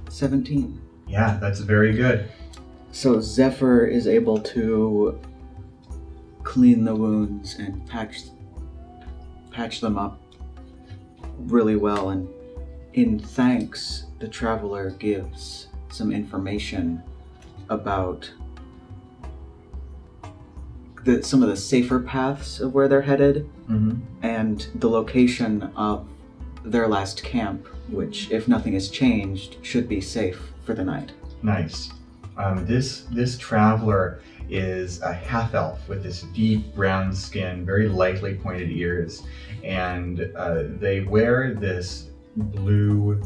$17. Yeah, that's very good. So Zephyr is able to clean the wounds and patch them up really well, and in thanks, the traveler gives some information about some of the safer paths of where they're headed, Mm-hmm. and the location of their last camp, which, if nothing has changed, should be safe for the night. Nice. This traveler is a half-elf with this deep brown skin, very lightly pointed ears, and they wear this blue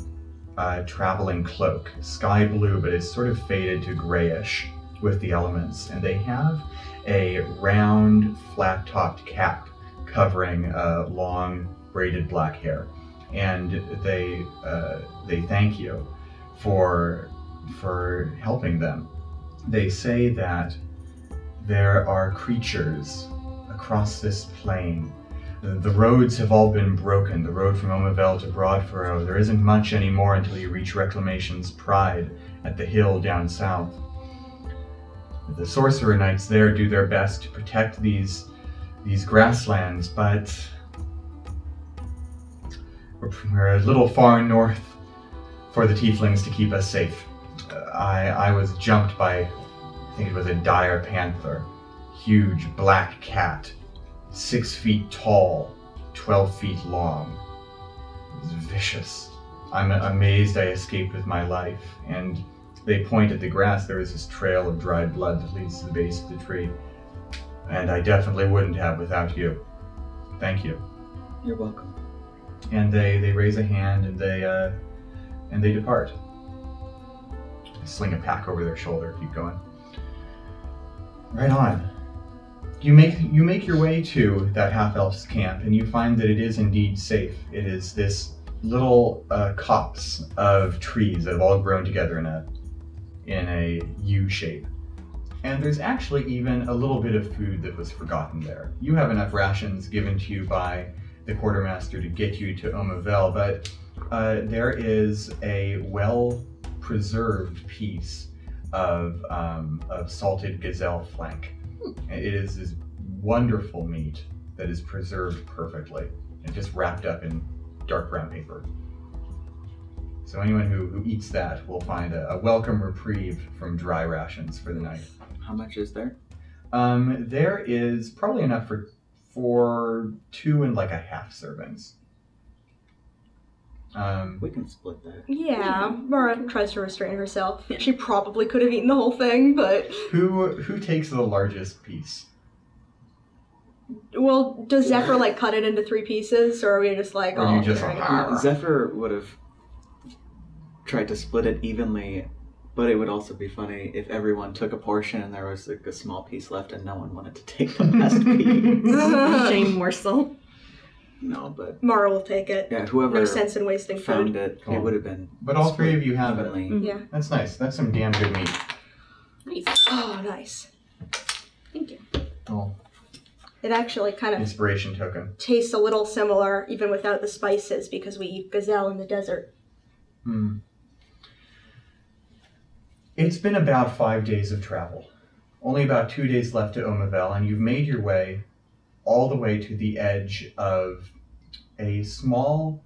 traveling cloak, sky blue, but it's sort of faded to grayish with the elements, and they have a round, flat-topped cap covering long, braided black hair, and they thank you for helping them. They say that there are creatures across this plain. The roads have all been broken. The road from Omavel to Broadfurrow. There isn't much anymore until you reach Reclamation's Pride at the hill down south. The Sorcerer Knights there do their best to protect these grasslands, but we're a little far north for the Tieflings to keep us safe. I was jumped by, I think it was a dire panther, huge black cat, 6 feet tall, 12 feet long. It was vicious. I'm amazed I escaped with my life. And they point at the grass. There is this trail of dried blood that leads to the base of the tree. And I definitely wouldn't have without you. Thank you. You're welcome. And they raise a hand and they depart. They sling a pack over their shoulder, keep going. Right on. You make your way to that half-elf's camp, and you find that it is indeed safe. It is this little copse of trees that have all grown together in a U shape. And there's actually even a little bit of food that was forgotten there. You have enough rations given to you by the quartermaster to get you to Omavel, but there is a well-preserved piece of salted gazelle flank. It is this wonderful meat that is preserved perfectly and just wrapped up in dark brown paper. So anyone who eats that will find a welcome reprieve from dry rations for the night. How much is there? There is probably enough for 2 and like a half servings. We can split that. Yeah, Mara tries to restrain herself. Yeah. She probably could have eaten the whole thing, but... Who takes the largest piece? Well, does Zephyr, like, cut it into 3 pieces, or are we just like... Or you just like... Zephyr would have tried to split it evenly, but it would also be funny if everyone took a portion and there was like a small piece left and no one wanted to take the last piece. Shame morsel. No, but... Mara will take it. Yeah, whoever no sense in wasting found food. it, it would have been... But all 3 of you have it. Mm-hmm. Yeah. That's nice. That's some damn good meat. Nice. Oh, nice. Thank you. Oh. It actually kind of... Inspiration token. Tastes a little similar, even without the spices, because we eat gazelle in the desert. It's been about 5 days of travel. Only about 2 days left to Omavel, and you've made your way all the way to the edge of a small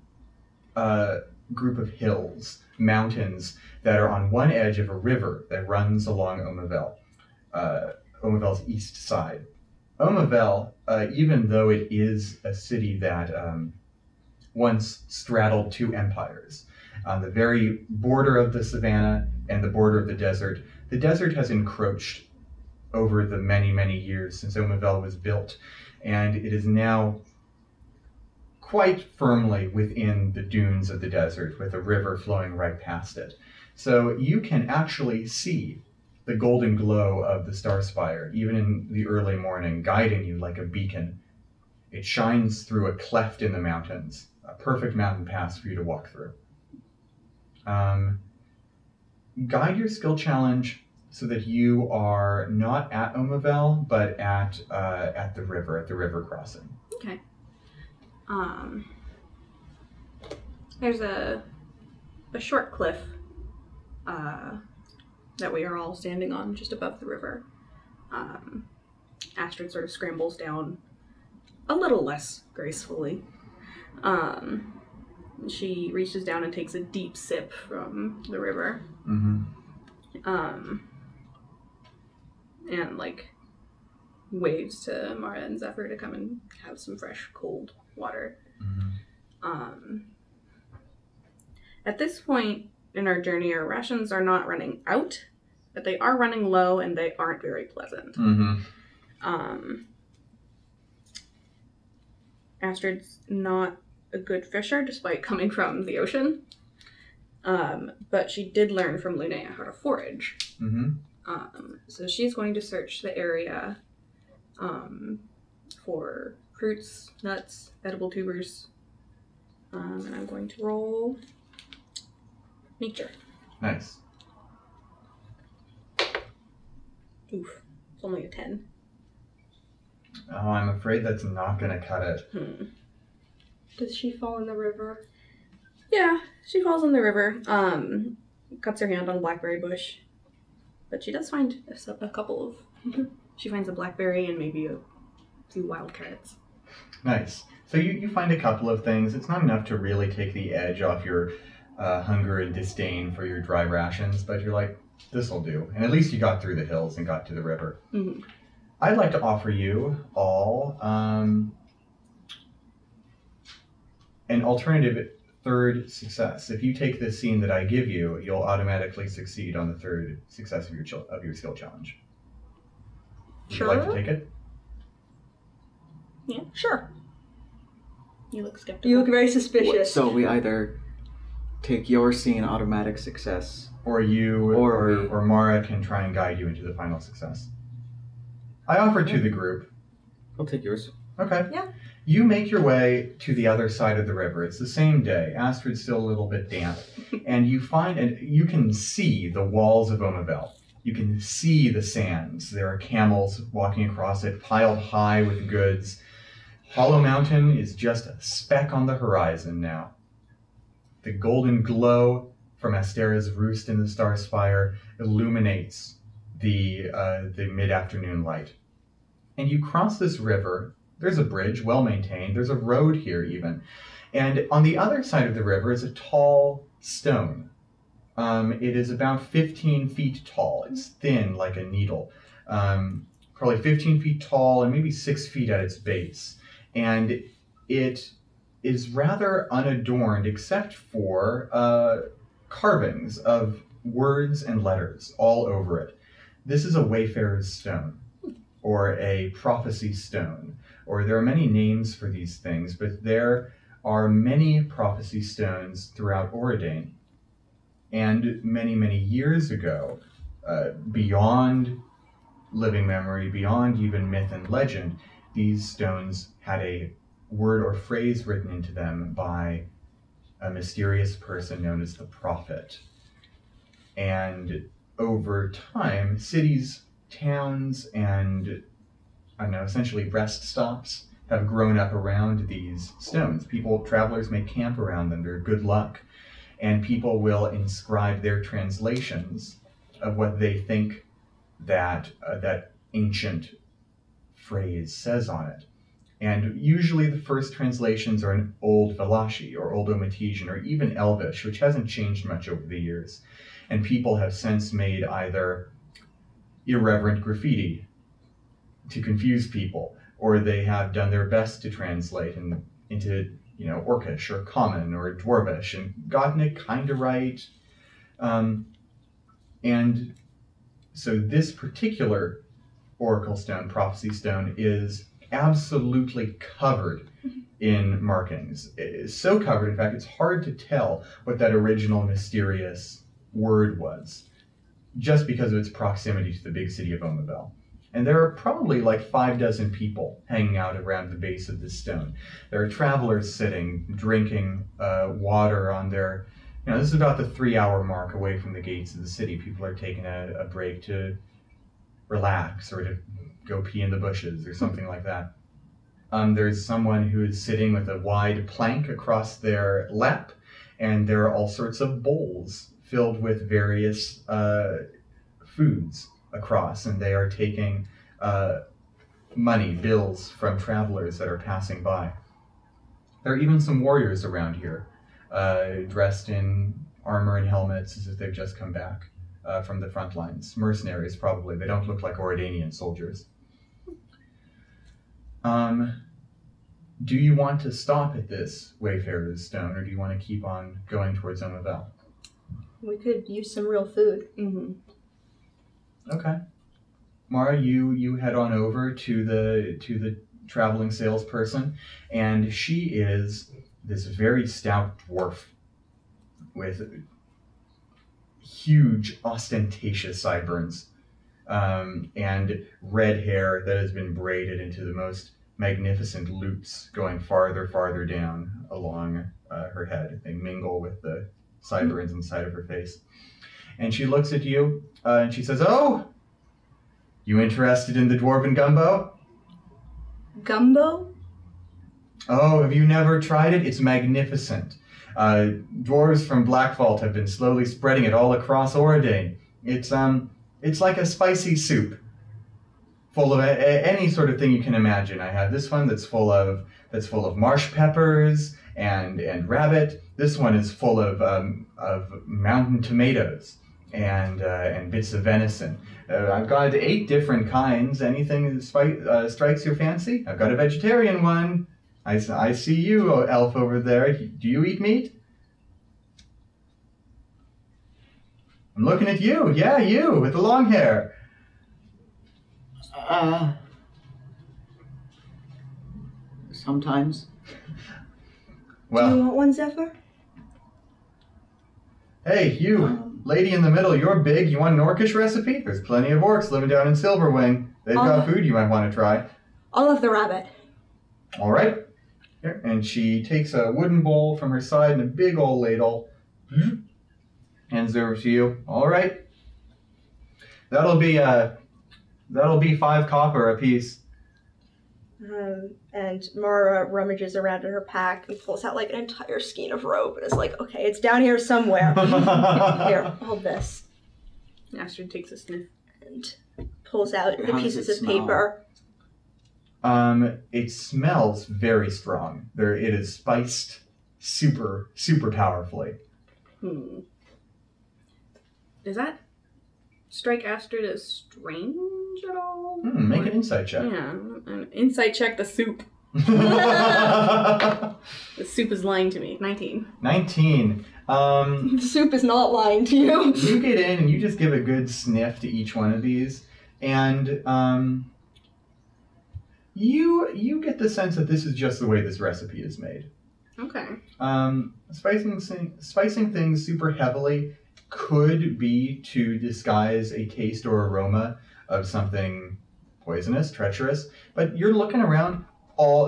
group of hills, mountains, that are on one edge of a river that runs along Omavel, Omavel's east side. Omavel, even though it is a city that once straddled 2 empires, on the very border of the savannah and the border of the desert has encroached over the many, many years since Omavel was built, and it is now quite firmly within the dunes of the desert with a river flowing right past it. So you can actually see the golden glow of the star spire, even in the early morning, guiding you like a beacon. It shines through a cleft in the mountains, a perfect mountain pass for you to walk through. Guide your skill challenge so that you are not at Omavel, but at the river crossing. Okay. There's a short cliff that we are all standing on just above the river. Astrid sort of scrambles down a little less gracefully. She reaches down and takes a deep sip from the river. Mm-hmm. And like waves to Mara and Zephyr to come and have some fresh, cold water. Mm-hmm. At this point in our journey, our rations are not running out, but they are running low and they aren't very pleasant. Astrid's not a good fisher despite coming from the ocean, but she did learn from Linnea how to forage. So she's going to search the area for fruits, nuts, edible tubers, and I'm going to roll nature. Nice. Oof, it's only a 10. Oh, I'm afraid that's not going to cut it. Does she fall in the river? Yeah, she falls in the river, cuts her hand on a blackberry bush, but she does find a couple of... She finds a blackberry and maybe a few wild carrots. Nice. So you find a couple of things. It's not enough to really take the edge off your hunger and disdain for your dry rations, but you're like, this'll do. And at least you got through the hills and got to the river. I'd like to offer you all an alternative third success. If you take this scene that I give you, you'll automatically succeed on the third success of your skill challenge. Would you like to take it? Yeah. Sure. You look skeptical. You look very suspicious. So we either take your scene automatic success, or you or Mara can try and guide you into the final success. I offer to the group. I'll take yours. Okay. Yeah. You make your way to the other side of the river. It's the same day. Astrid's still a little bit damp. And you find, and you can see the walls of Omavel. You can see the sands. There are camels walking across it, piled high with goods. Hollow Mountain is just a speck on the horizon now. The golden glow from Astera's roost in the star spire illuminates the mid-afternoon light. And you cross this river. There's a bridge, well maintained. There's a road here even. And on the other side of the river is a tall stone. It is about 15 feet tall. It's thin like a needle. Probably 15 feet tall and maybe 6 feet at its base. And it is rather unadorned except for carvings of words and letters all over it. This is a Wayfarer's Stone, or a Prophecy Stone, or there are many names for these things, but there are many Prophecy Stones throughout Auredane. And many, many years ago, beyond living memory, beyond even myth and legend, these stones had a word or phrase written into them by a mysterious person known as the Prophet. And over time, cities, towns, and essentially rest stops have grown up around these stones. Travelers may camp around them. They're good luck. And people will inscribe their translations of what they think that ancient phrase says on it. And usually the first translations are in Old Valashi or Old Ometesian or even Elvish, which hasn't changed much over the years. And people have since made either irreverent graffiti to confuse people, or they have done their best to translate into Orcish or Common or Dwarvish and gotten it kind of right. And so this particular Oracle Stone, Prophecy Stone, is absolutely covered in markings. It is so covered, in fact, it's hard to tell what that original mysterious word was, just because of its proximity to the big city of Omavel. And there are probably like 6 people hanging out around the base of this stone. There are travelers sitting, drinking water on their... this is about the 3-hour mark away from the gates of the city. People are taking a break to relax or to go pee in the bushes or something like that. There's someone who is sitting with a wide plank across their lap, and there are all sorts of bowls filled with various foods across, and they are taking money, bills from travelers that are passing by. There are even some warriors around here, dressed in armor and helmets as if they've just come back from the front lines. Mercenaries, probably. They don't look like Auredanian soldiers. Do you want to stop at this Wayfarer's Stone, or do you want to keep on going towards Omavel? We could use some real food. Okay. Mara, you head on over to the traveling salesperson, and she is this very stout dwarf with huge, ostentatious sideburns, and red hair that has been braided into the most magnificent loops going farther down along her head. They mingle with the sideburns inside of her face. And she looks at you, and she says, "Oh, you interested in the dwarven gumbo?" Gumbo? Oh, have you never tried it? It's magnificent. Dwarves from Blackvault have been slowly spreading it all across Auredane. It's like a spicy soup, full of any sort of thing you can imagine. I have this one that's full of marsh peppers and rabbit. This one is full of mountain tomatoes and bits of venison. I've got 8 different kinds. Anything that strikes your fancy? I've got a vegetarian one. I see you, elf over there. Do you eat meat? I'm looking at you. Yeah, you with the long hair. Sometimes. Well, Do you want one, Zephyr? hey, you, lady in the middle, you're big. You want an orcish recipe? There's plenty of orcs living down in Silverwing. They've got food you might want to try. I'll have the rabbit. All right. Here. And she takes a wooden bowl from her side and a big old ladle. Hands it over to you. All right. That'll be 5 copper apiece. And Mara rummages around in her pack and pulls out like an entire skein of rope and is like, okay, it's down here somewhere. Here, hold this. Astrid takes a sniff. And pulls out the How does pieces it of smell? paper. It smells very strong. It is spiced super, super powerfully. Does that strike Astrid as strange at all? Make an insight check. Yeah, an insight check the soup. The soup is lying to me. 19. 19. The soup is not lying to you. You get in and you just give a good sniff to each one of these, and you get the sense that this is just the way this recipe is made. Okay. Spicing things super heavily could be to disguise a taste or aroma of something poisonous, treacherous, but you're looking around,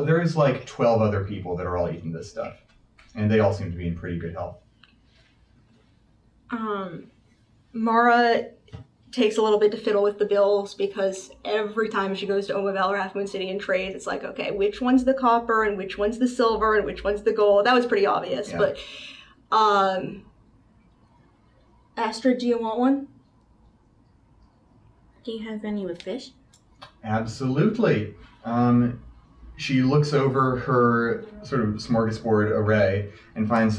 there's like 12 other people that are all eating this stuff, and they all seem to be in pretty good health. Mara takes a little bit to fiddle with the bills because every time she goes to Omavel or Half Moon City and trades, it's like, okay, which one's the copper and which one's the silver and which one's the gold? That was pretty obvious, Yeah. but Astrid, do you want one? Do you have any with fish? Absolutely. She looks over her sort of smorgasbord array and finds,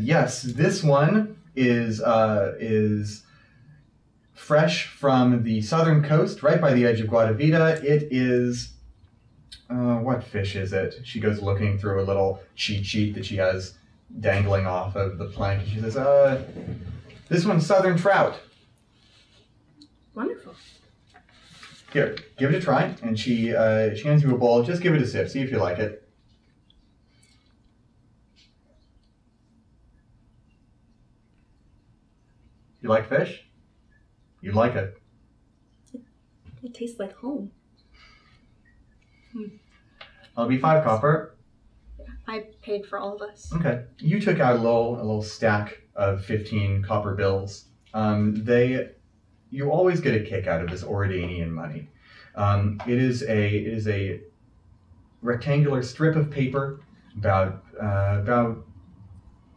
yes, this one is fresh from the southern coast, right by the edge of Guadavita. It is, what fish is it? She goes looking through a little cheat sheet that she has dangling off of the plank, and she says, this one's southern trout. Wonderful. Here, give it a try. And she hands you a bowl. Just give it a sip. See if you like it. You like fish? You like it. It tastes like home. It'll be 5 copper. I paid for all of us. Okay. You took out a little stack of 15 copper bills. You always get a kick out of this Auredanian money. It is a rectangular strip of paper about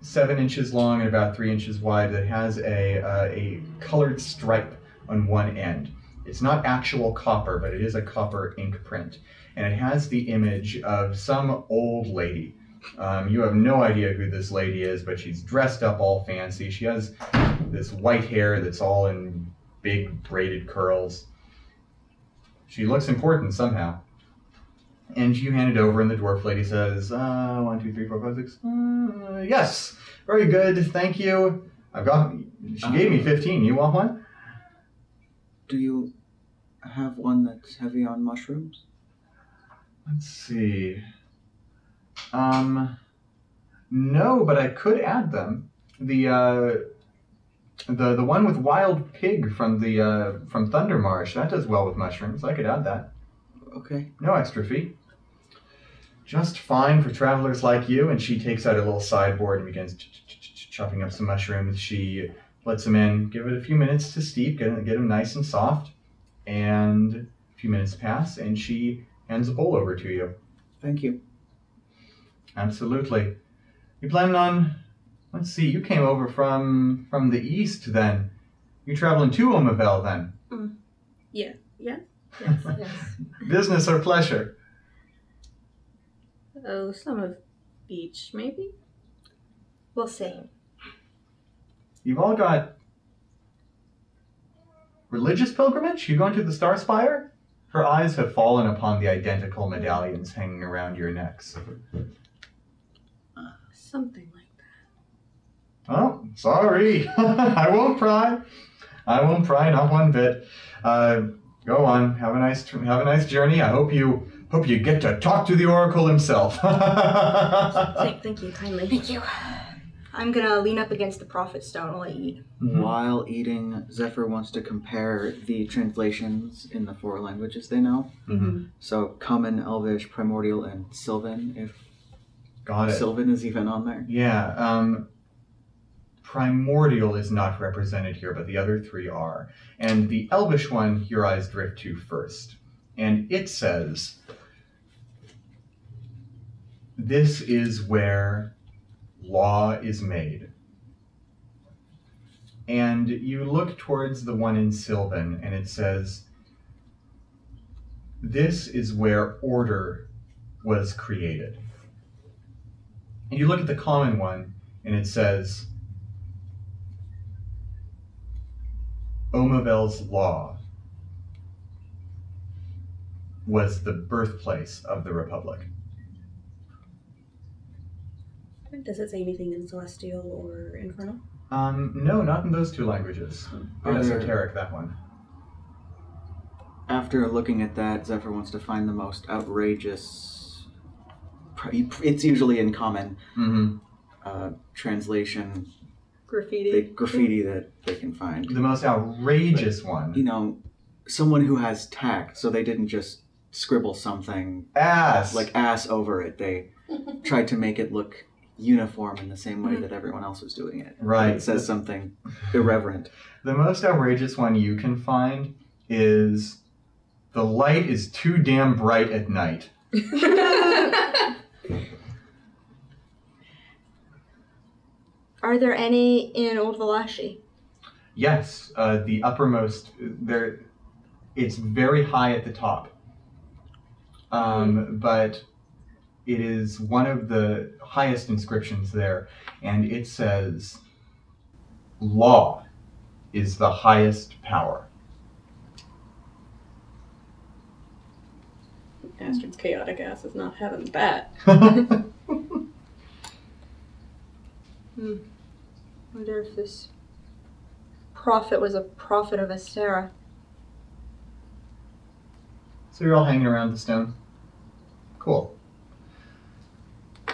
7 inches long and about 3 inches wide that has a colored stripe on one end. It's not actual copper, but it is a copper ink print. And it has the image of some old lady. You have no idea who this lady is, but she's dressed up all fancy. She has this white hair that's all in big braided curls. She looks important somehow. And you hand it over, and the dwarf lady says, 1, 2, 3, 4, 5, 6. Yes, very good, thank you. She gave me 15. You want one? Do you have one that's heavy on mushrooms? Let's see. No, but I could add them. The one with wild pig from Thundermarsh, that does well with mushrooms. I could add that. Okay. No extra fee. Just fine for travelers like you. And she takes out a little sideboard and begins chopping up some mushrooms. She lets them in, give it a few minutes to steep, get them nice and soft. And a few minutes pass, and she hands a bowl over to you. Thank you. Absolutely. You planning on, let's see, you came over from the east then. You traveling to Omavel then? Yeah. Yes. Business or pleasure? Oh, some of each, maybe? We'll see. You've all got religious pilgrimage? You going to the Star Spire? Her eyes have fallen upon the identical medallions hanging around your necks. Something like that. Oh, sorry. I won't pry. Not one bit. Go on. Have a nice journey. I hope you get to talk to the Oracle himself. Thank you kindly. Thank you. I'm gonna lean up against the Prophet Stone while I eat. Mm-hmm. While eating, Zephyr wants to compare the translations in the 4 languages they know. Mm-hmm. So Common, Elvish, Primordial, and Sylvan, if Got it. Sylvan is even on there. Yeah. Primordial is not represented here, but the other 3 are. And the Elvish one, your eyes drift to first. And it says, "This is where law is made." And you look towards the one in Sylvan, and it says, "This is where order was created." And you look at the common one, and it says, "Omavel's law was the birthplace of the Republic." Does it say anything in Celestial or Infernal? No, not in those 2 languages. Bit esoteric, that one. After looking at that, Zephyr wants to find the most outrageous, it's usually in Common, translation, graffiti that they can find. The most outrageous one. You know, someone who has tact, so they didn't just scribble something Ass! like ass over it. They tried to make it look uniform in the same way that everyone else was doing it. Right. It says something irreverent. The most outrageous one you can find is, "The light is too damn bright at night." Are there any in Old Valashi? Yes, the uppermost, it's very high at the top. But it is one of the highest inscriptions there, and it says, "Law is the highest power." Astrid's chaotic ass is not having that. Wonder if this prophet was a prophet of Astera. So you're all hanging around the stone? Cool.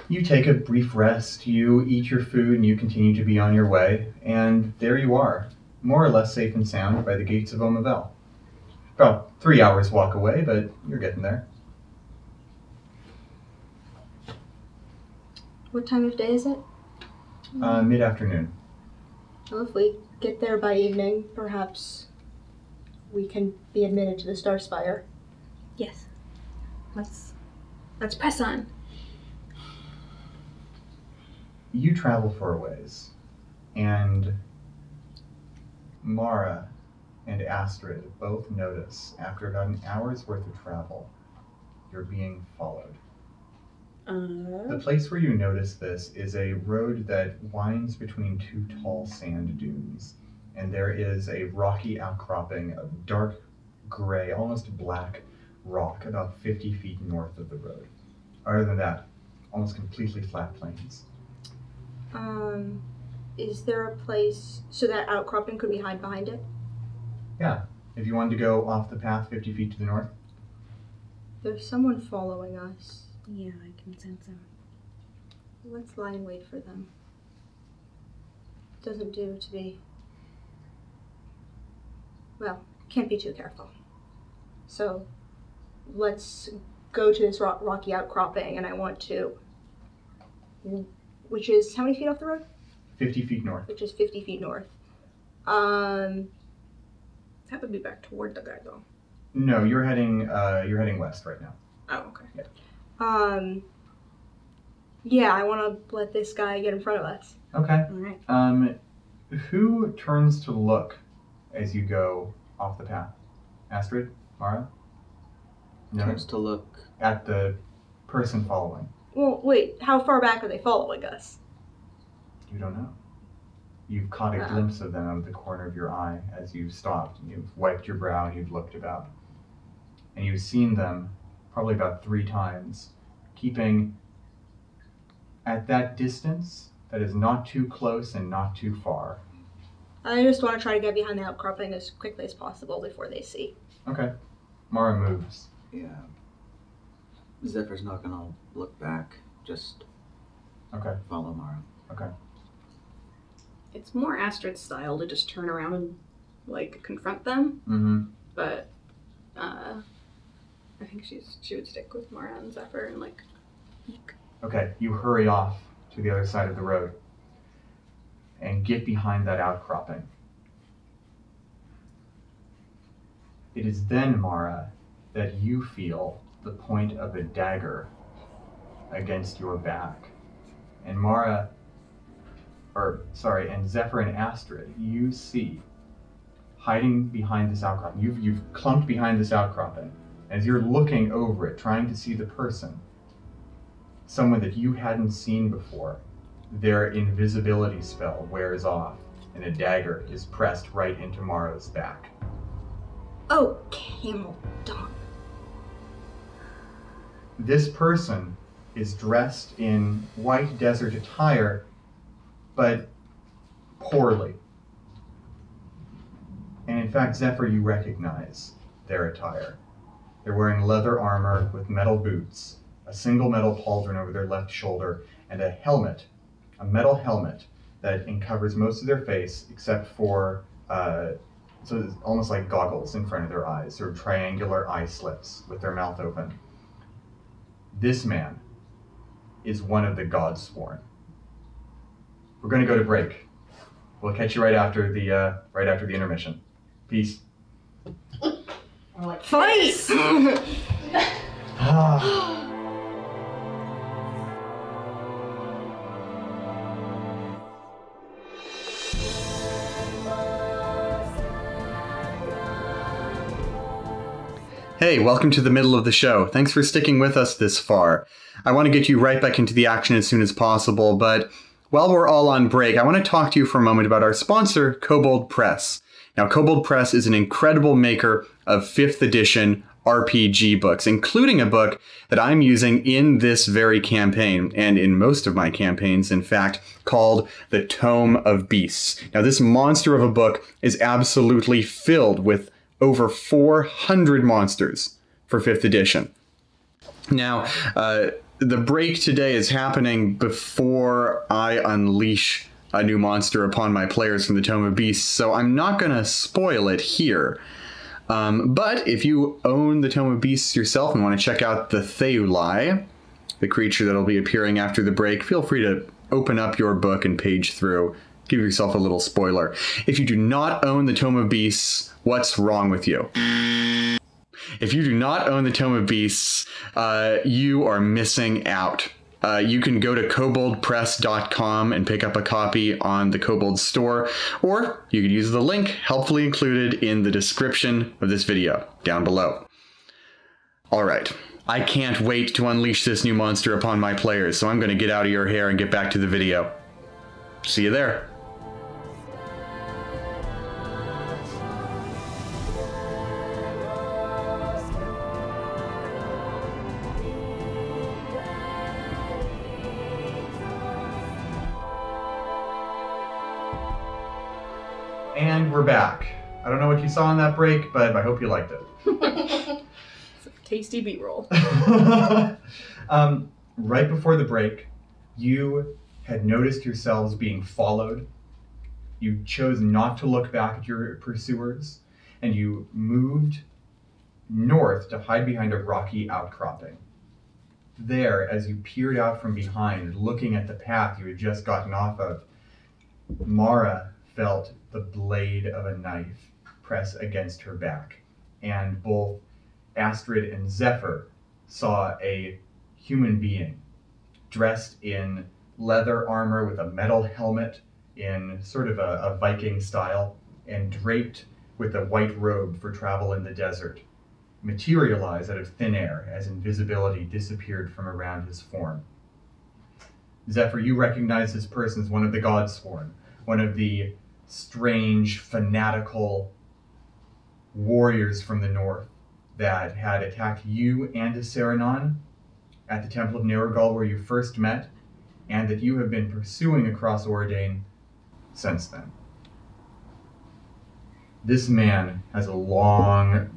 You take a brief rest, you eat your food, and you continue to be on your way, and there you are, more or less safe and sound by the gates of Omavel. About 3 hours walk away, but you're getting there. What time of day is it? Mid-afternoon. Well, if we get there by evening, perhaps we can be admitted to the Star Spire. Yes. Let's press on. You travel for a ways, and Mara and Astrid both notice, after about an hour's worth of travel, you're being followed. The place where you notice this is a road that winds between 2 tall sand dunes, and there is a rocky outcropping of dark gray, almost black rock about 50 feet north of the road. Other than that, almost completely flat plains. Is there a place so that outcropping could be hide behind it? Yeah, if you wanted to go off the path 50 feet to the north. There's someone following us. Yeah, I can sense him. Let's lie in wait for them. Doesn't do to be... Well, can't be too careful. So, let's go to this rocky outcropping, and I want to... Which is how many feet off the road? 50 feet north. Which is 50 feet north. That would be back toward the guy, though. No, you're heading west right now. Oh, okay. Yeah. Yeah, I want to let this guy get in front of us. Okay. All right. Who turns to look as you go off the path? Astrid? Mara? No. Turns to look. At the person following. Well, wait, how far back are they following us? You don't know. You've caught a glimpse of them out of the corner of your eye as you've stopped, and you've wiped your brow and you've looked about. And you've seen them probably about 3 times, keeping at that distance that is not too close and not too far. I just want to try to get behind the outcropping as quickly as possible before they see. Okay. Mara moves. Yeah. Zephyr's not gonna look back. Just Okay. follow Mara. Okay. It's more Astrid's style to just turn around and, like, confront them. Mm-hmm. But, I think she would stick with Mara and Zephyr and, like... Okay, you hurry off to the other side of the road and get behind that outcropping. It is then, Mara, that you feel the point of a dagger against your back. And and Zephyr and Astrid, you see, hiding behind this outcropping, you've clumped behind this outcropping. As you're looking over it, trying to see the person, someone that you hadn't seen before, their invisibility spell wears off, and a dagger is pressed right into Mara's back. Oh, camel dung. This person is dressed in white desert attire, but poorly. And in fact, Zephyr, you recognize their attire. They're wearing leather armor with metal boots, a single metal pauldron over their left shoulder, and a helmet, a metal helmet that uncovers most of their face except for, so it's almost like goggles in front of their eyes, sort of triangular eye slits with their mouth open. This man is one of the gods sworn. We're going to go to break. We'll catch you right after the intermission. Peace. Fight! Hey, welcome to the middle of the show. Thanks for sticking with us this far. I want to get you right back into the action as soon as possible, but while we're all on break, I want to talk to you for a moment about our sponsor, Kobold Press. Now, Kobold Press is an incredible maker of 5th edition RPG books, including a book that I'm using in this very campaign, and in most of my campaigns, in fact, called The Tome of Beasts. Now, this monster of a book is absolutely filled with over 400 monsters for 5th edition. Now, the break today is happening before I unleash a new monster upon my players from the Tome of Beasts, so I'm not going to spoil it here. But if you own the Tome of Beasts yourself and want to check out the Theulai, the creature that'll be appearing after the break, feel free to open up your book and page through. Give yourself a little spoiler. If you do not own the Tome of Beasts, what's wrong with you? If you do not own the Tome of Beasts, you are missing out. You can go to koboldpress.com and pick up a copy on the Kobold store, or you could use the link helpfully included in the description of this video down below. All right, I can't wait to unleash this new monster upon my players, so I'm going to get out of your hair and get back to the video. See you there. And we're back. I don't know what you saw in that break, but I hope you liked it. It's a tasty B-roll. Right before the break, you had noticed yourselves being followed. You chose not to look back at your pursuers, and you moved north to hide behind a rocky outcropping. There, as you peered out from behind, looking at the path you had just gotten off of, Mara felt the blade of a knife press against her back, and both Astrid and Zephyr saw a human being dressed in leather armor with a metal helmet in sort of a Viking style and draped with a white robe for travel in the desert, materialize out of thin air as invisibility disappeared from around his form. Zephyr, you recognize this person as one of the Godsworn, one of the strange, fanatical warriors from the north that had attacked you and Saranon at the Temple of Nergal where you first met, and that you have been pursuing across Auredane since then. This man has a long,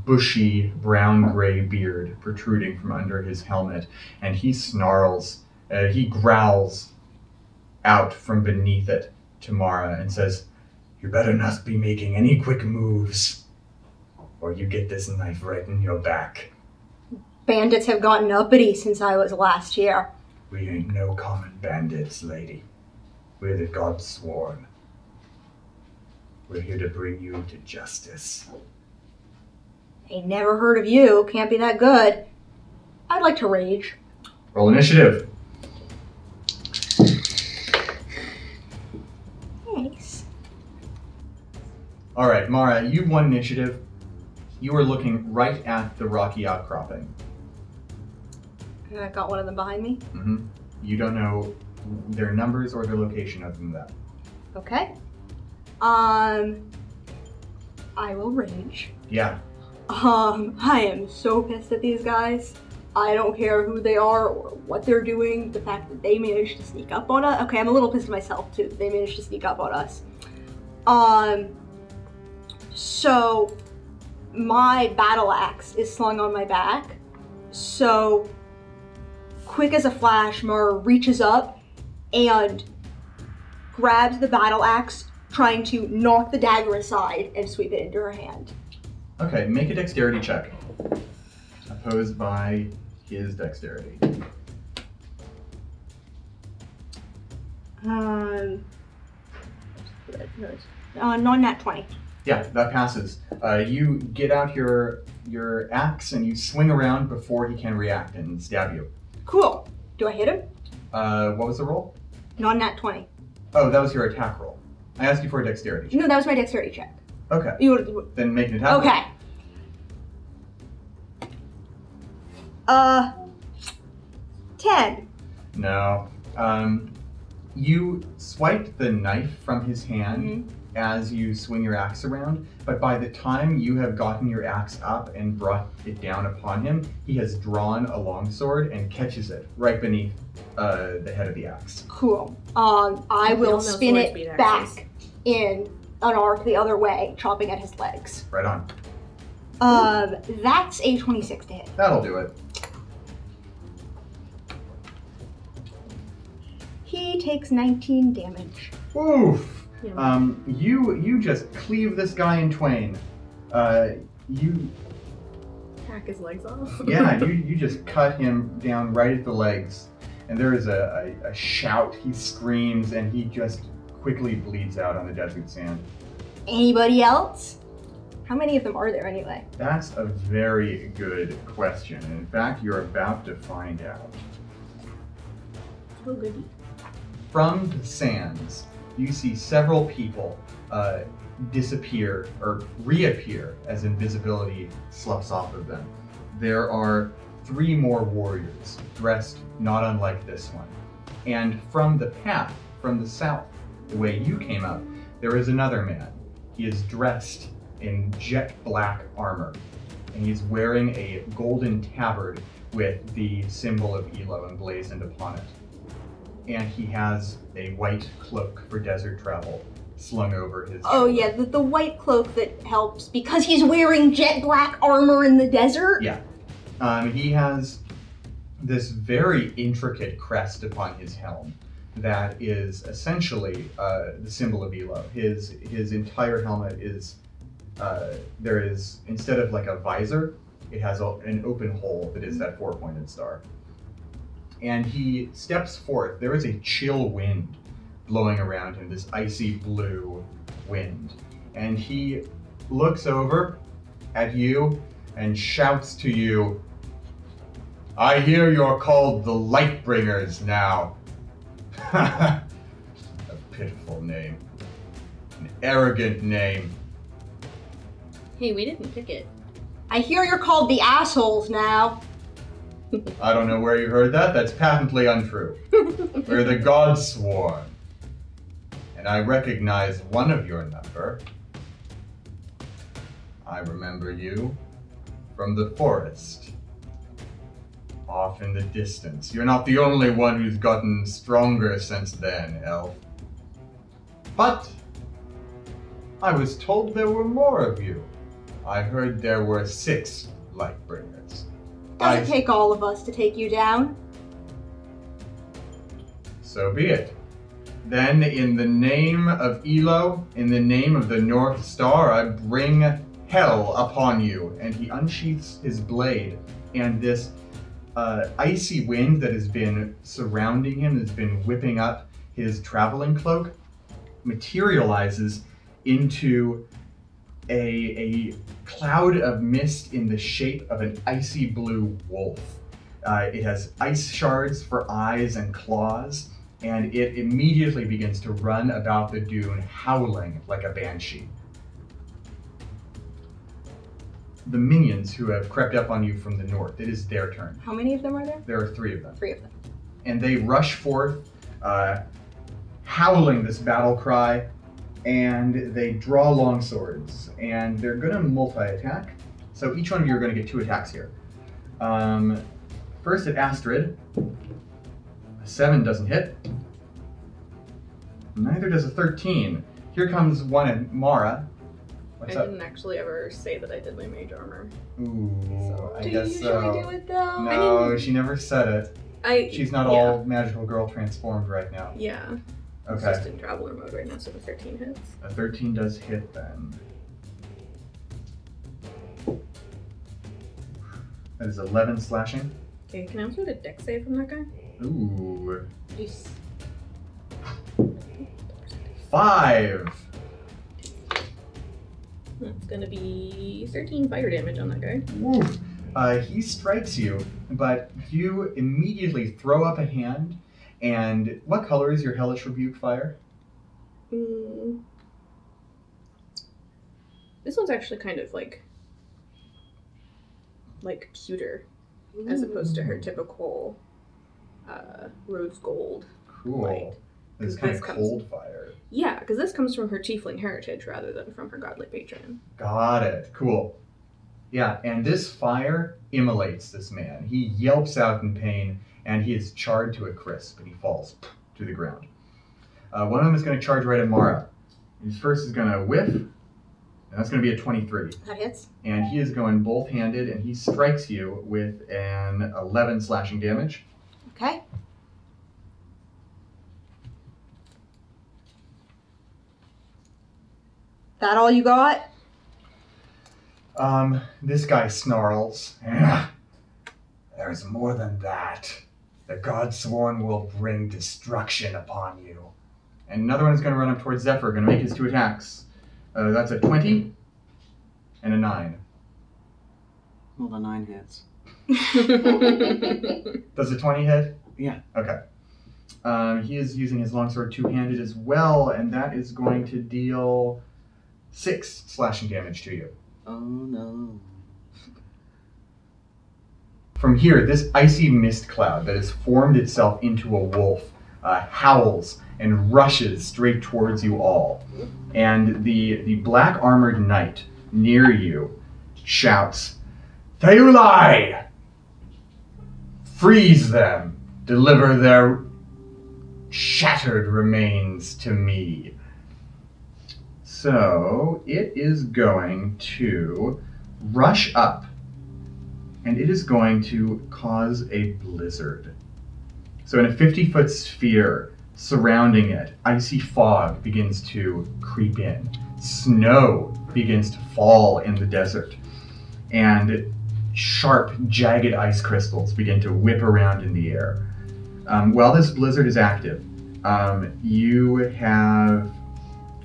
bushy, brown-gray beard protruding from under his helmet, and he snarls, he growls out from beneath it to Mara and says, "You better not be making any quick moves, or you get this knife right in your back. Bandits have gotten uppity since I was last here. We ain't no common bandits, lady. We're the Godsworn. We're here to bring you to justice." Ain't never heard of you. Can't be that good. I'd like to rage. Roll initiative. Thanks. All right, Mara, you've won initiative. You are looking right at the rocky outcropping. I got one of them behind me. You don't know their numbers or their location other than that. Okay. I will rage. Yeah. I am so pissed at these guys. I don't care who they are or what they're doing. The fact that they managed to sneak up on us. Okay, I'm a little pissed at myself too. They managed to sneak up on us. So my battle axe is slung on my back. So quick as a flash, Mara reaches up and grabs the battle axe, trying to knock the dagger aside and sweep it into her hand. Okay, make a dexterity check. Opposed by his dexterity. Non-nat 20. Yeah, that passes. You get out your axe and you swing around before he can react and stab you. Cool. Do I hit him? What was the roll? Non-nat 20. Oh, that was your attack roll. I asked you for a dexterity check. No, that was my dexterity check. Okay. You Then make an attack. okay. 10. No. You swiped the knife from his hand as you swing your axe around, but by the time you have gotten your axe up and brought it down upon him, he has drawn a longsword and catches it right beneath the head of the axe. Cool. I will spin it back in an arc the other way, chopping at his legs. Right on. That's a 26 to hit. That'll do it. He takes 19 damage. Oof. Yeah. You just cleave this guy in twain. You Hack his legs off. Yeah, you just cut him down right at the legs, and there is a shout. He screams, and he just quickly bleeds out on the desert sand. Anybody else? How many of them are there anyway? That's a very good question. In fact, you're about to find out. Oh, goody. From the sands, you see several people disappear or reappear as invisibility sloughs off of them. There are 3 more warriors dressed not unlike this one. And from the path, from the south, the way you came up, there is another man. He is dressed in jet black armor, and he's wearing a golden tabard with the symbol of Elo emblazoned upon it. And he has a white cloak for desert travel slung over his Oh shoulder. yeah, the white cloak that helps because he's wearing jet black armor in the desert. Yeah. He has this very intricate crest upon his helm that is essentially the symbol of Elo. His entire helmet is, there is, instead of like a visor, it has an open hole that is that four-pointed star. And he steps forth. There is a chill wind blowing around him, this icy blue wind. And he looks over at you and shouts to you, "I hear you're called the Lightbringers now." A pitiful name. An arrogant name. Hey, we didn't pick it. I hear you're called the assholes now. I don't know where you heard that. That's patently untrue. We're the Godsworn. And I recognize one of your number. I remember you from the forest. Off in the distance. You're not the only one who's gotten stronger since then, elf. But I was told there were more of you. I heard there were 6 Lightbringers. Doesn't take all of us to take you down. So be it. Then, in the name of Elo, in the name of the North Star, I bring hell upon you. And he unsheaths his blade, and this icy wind that has been surrounding him, that's been whipping up his traveling cloak, materializes into a cloud of mist in the shape of an icy blue wolf. It has ice shards for eyes and claws, and it immediately begins to run about the dune, howling like a banshee. The minions who have crept up on you from the north, it is their turn. How many of them are there? There are 3 of them. 3 of them. And they rush forth, howling this battle cry, and they draw long swords, and they're gonna multi-attack. So each one of you are gonna get 2 attacks here. First at Astrid, a 7 doesn't hit. Neither does a 13. Here comes one at Mara. What's I up? didn't actually ever say that I did my mage armor. Ooh, So- I Do you guess usually so. do it though? No, she never said it. She's not yeah. all magical girl transformed right now. Yeah. It's Okay. just in traveler mode right now, so the 13 hits. A 13 does hit then. That is 11 slashing. Okay, can I also get a dex save from that guy? Ooh. Jeez. 5! That's gonna be 13 fire damage on that guy. Woof. He strikes you, but you immediately throw up a hand. And what color is your Hellish Rebuke fire? This one's actually kind of like cuter, as opposed to her typical rose gold. Cool. Light. This is kind of This comes- cold fire. Yeah, because this comes from her tiefling heritage rather than from her godly patron. Got it. Cool. Yeah, and this fire immolates this man. He yelps out in pain, and he is charred to a crisp, and he falls to the ground. One of them is going to charge right at Mara. His first is going to whiff, and that's going to be a 23. That hits. And he is going both-handed, and he strikes you with an 11 slashing damage. Okay. That all you got? This guy snarls. "Ah, there's more than that. The Godsworn will bring destruction upon you." And another one is going to run up towards Zephyr, going to make his 2 attacks. That's a 20 and a 9. Well, the 9 hits. Does a 20 hit? Yeah. Okay. He is using his longsword two-handed as well, and that is going to deal 6 slashing damage to you. Oh no. From here, this icy mist cloud that has formed itself into a wolf howls and rushes straight towards you all. And the black armored knight near you shouts, "Theulai! Freeze them! Deliver their shattered remains to me." So it is going to rush up, and it is going to cause a blizzard. So in a 50-foot sphere surrounding it, icy fog begins to creep in. Snow begins to fall in the desert, and sharp, jagged ice crystals begin to whip around in the air. While this blizzard is active, you have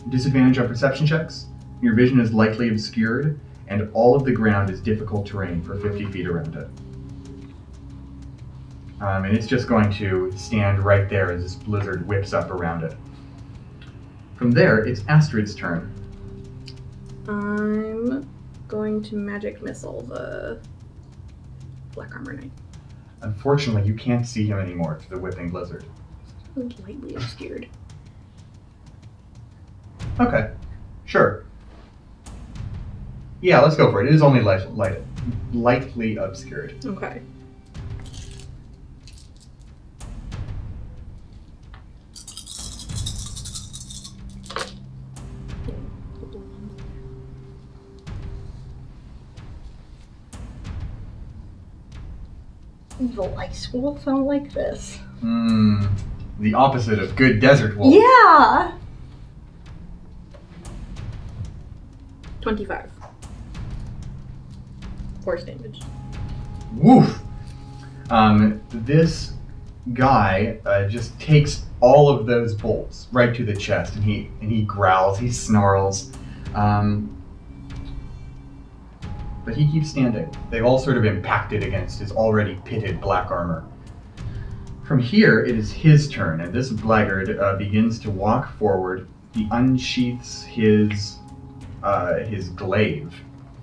disadvantage on perception checks. Your vision is likely obscured, and all of the ground is difficult terrain for 50 feet around it. And it's just going to stand right there as this blizzard whips up around it. From there, it's Astrid's turn. I'm going to magic missile the Black Armor Knight. Unfortunately, you can't see him anymore through the whipping blizzard. Lightly obscured. Okay, sure. Yeah, let's go for it. It is only lightly obscured. Okay. Evil ice wolf, I don't like this. The opposite of good desert wolf. Yeah! 25. Force damage. Woof! This guy just takes all of those bolts right to the chest, and he growls, he snarls. But he keeps standing. They've all sort of impacted against his already pitted black armor. From here, it is his turn, and this blackguard begins to walk forward. He unsheaths his glaive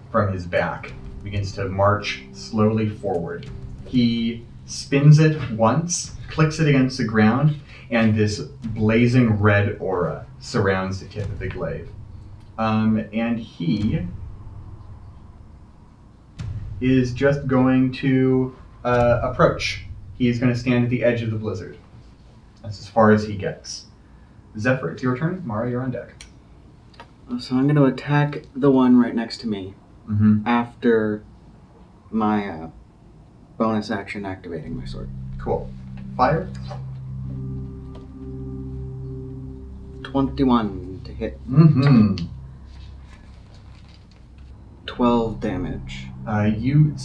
from his back, begins to march slowly forward. He spins it once, clicks it against the ground, and this blazing red aura surrounds the tip of the glaive. And he is just going to approach. He's going to stand at the edge of the blizzard. That's as far as he gets. Zephyr, it's your turn. Mara, you're on deck. So I'm going to attack the one right next to me after my bonus action activating my sword. Cool. Fire. 21 to hit. 12 damage. You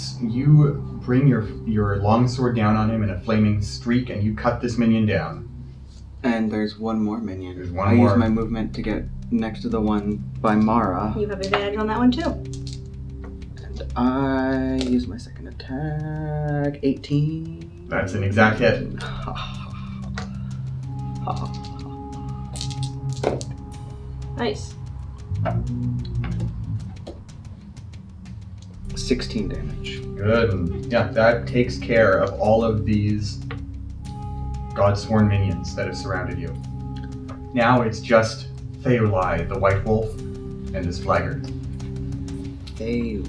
bring your longsword down on him in a flaming streak, and you cut this minion down. And there's one more minion. There's one I more. use my movement to get next to the one by Mara. You have advantage on that one too. And I use my second attack. 18. That's an exact hit. Nice. 16 damage. Good. Yeah, that takes care of all of these God-sworn minions that have surrounded you. Now it's just Theulai, the White Wolf, and this Flaggard. Theul.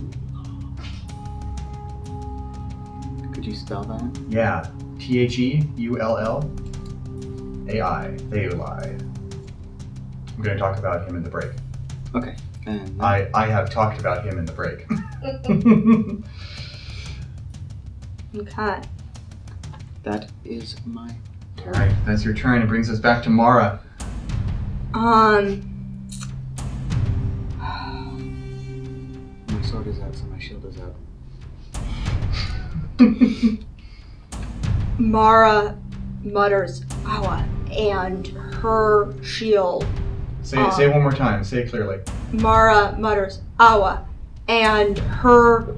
Could you spell that? Yeah, Theullai. Theulai. I'm going to talk about him in the break. Okay. And I have talked about him in the break. Okay. that is my turn. Alright, that's your turn. It brings us back to Mara. My sword is out, so my shield is out. Mara mutters, "Awa," and her shield. Say it one more time. Say it clearly. Mara mutters, "Awa," and her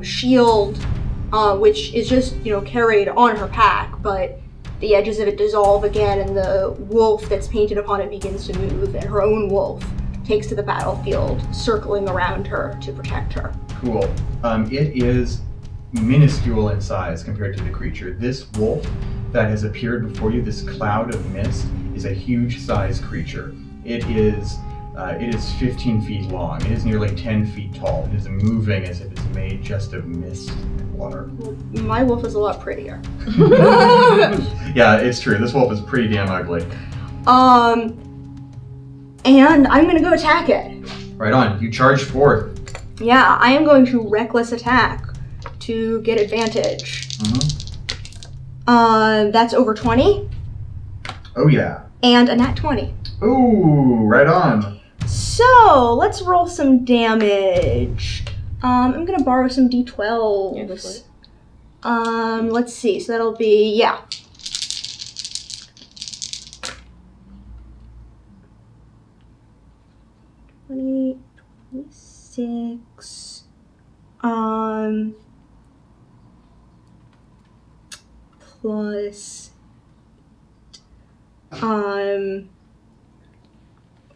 shield, which is just, carried on her pack, but the edges of it dissolve again, and the wolf that's painted upon it begins to move, and her own wolf takes to the battlefield, circling around her to protect her. Cool. It is minuscule in size compared to the creature. This wolf that has appeared before you, this cloud of mist, is a huge size creature. It is 15 feet long. It is nearly 10 feet tall. It is moving as if it's made just of mist and water. Well, my wolf is a lot prettier. Yeah, it's true. This wolf is pretty damn ugly. And I'm gonna go attack it. Right on. You charge forth. Yeah, I am going to reckless attack to get advantage. That's over 20. Oh yeah. And a nat 20. Ooh, right on. So, let's roll some damage. I'm gonna borrow some d12s. Yeah, go for it. Let's see, so that'll be, yeah. $20, $26, plus,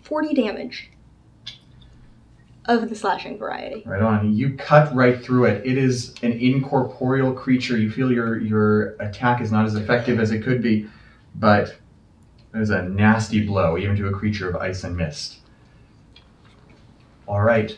40 damage of the slashing variety. Right on. You cut right through it. It is an incorporeal creature. You feel your attack is not as effective as it could be, but it is a nasty blow, even to a creature of ice and mist. All right.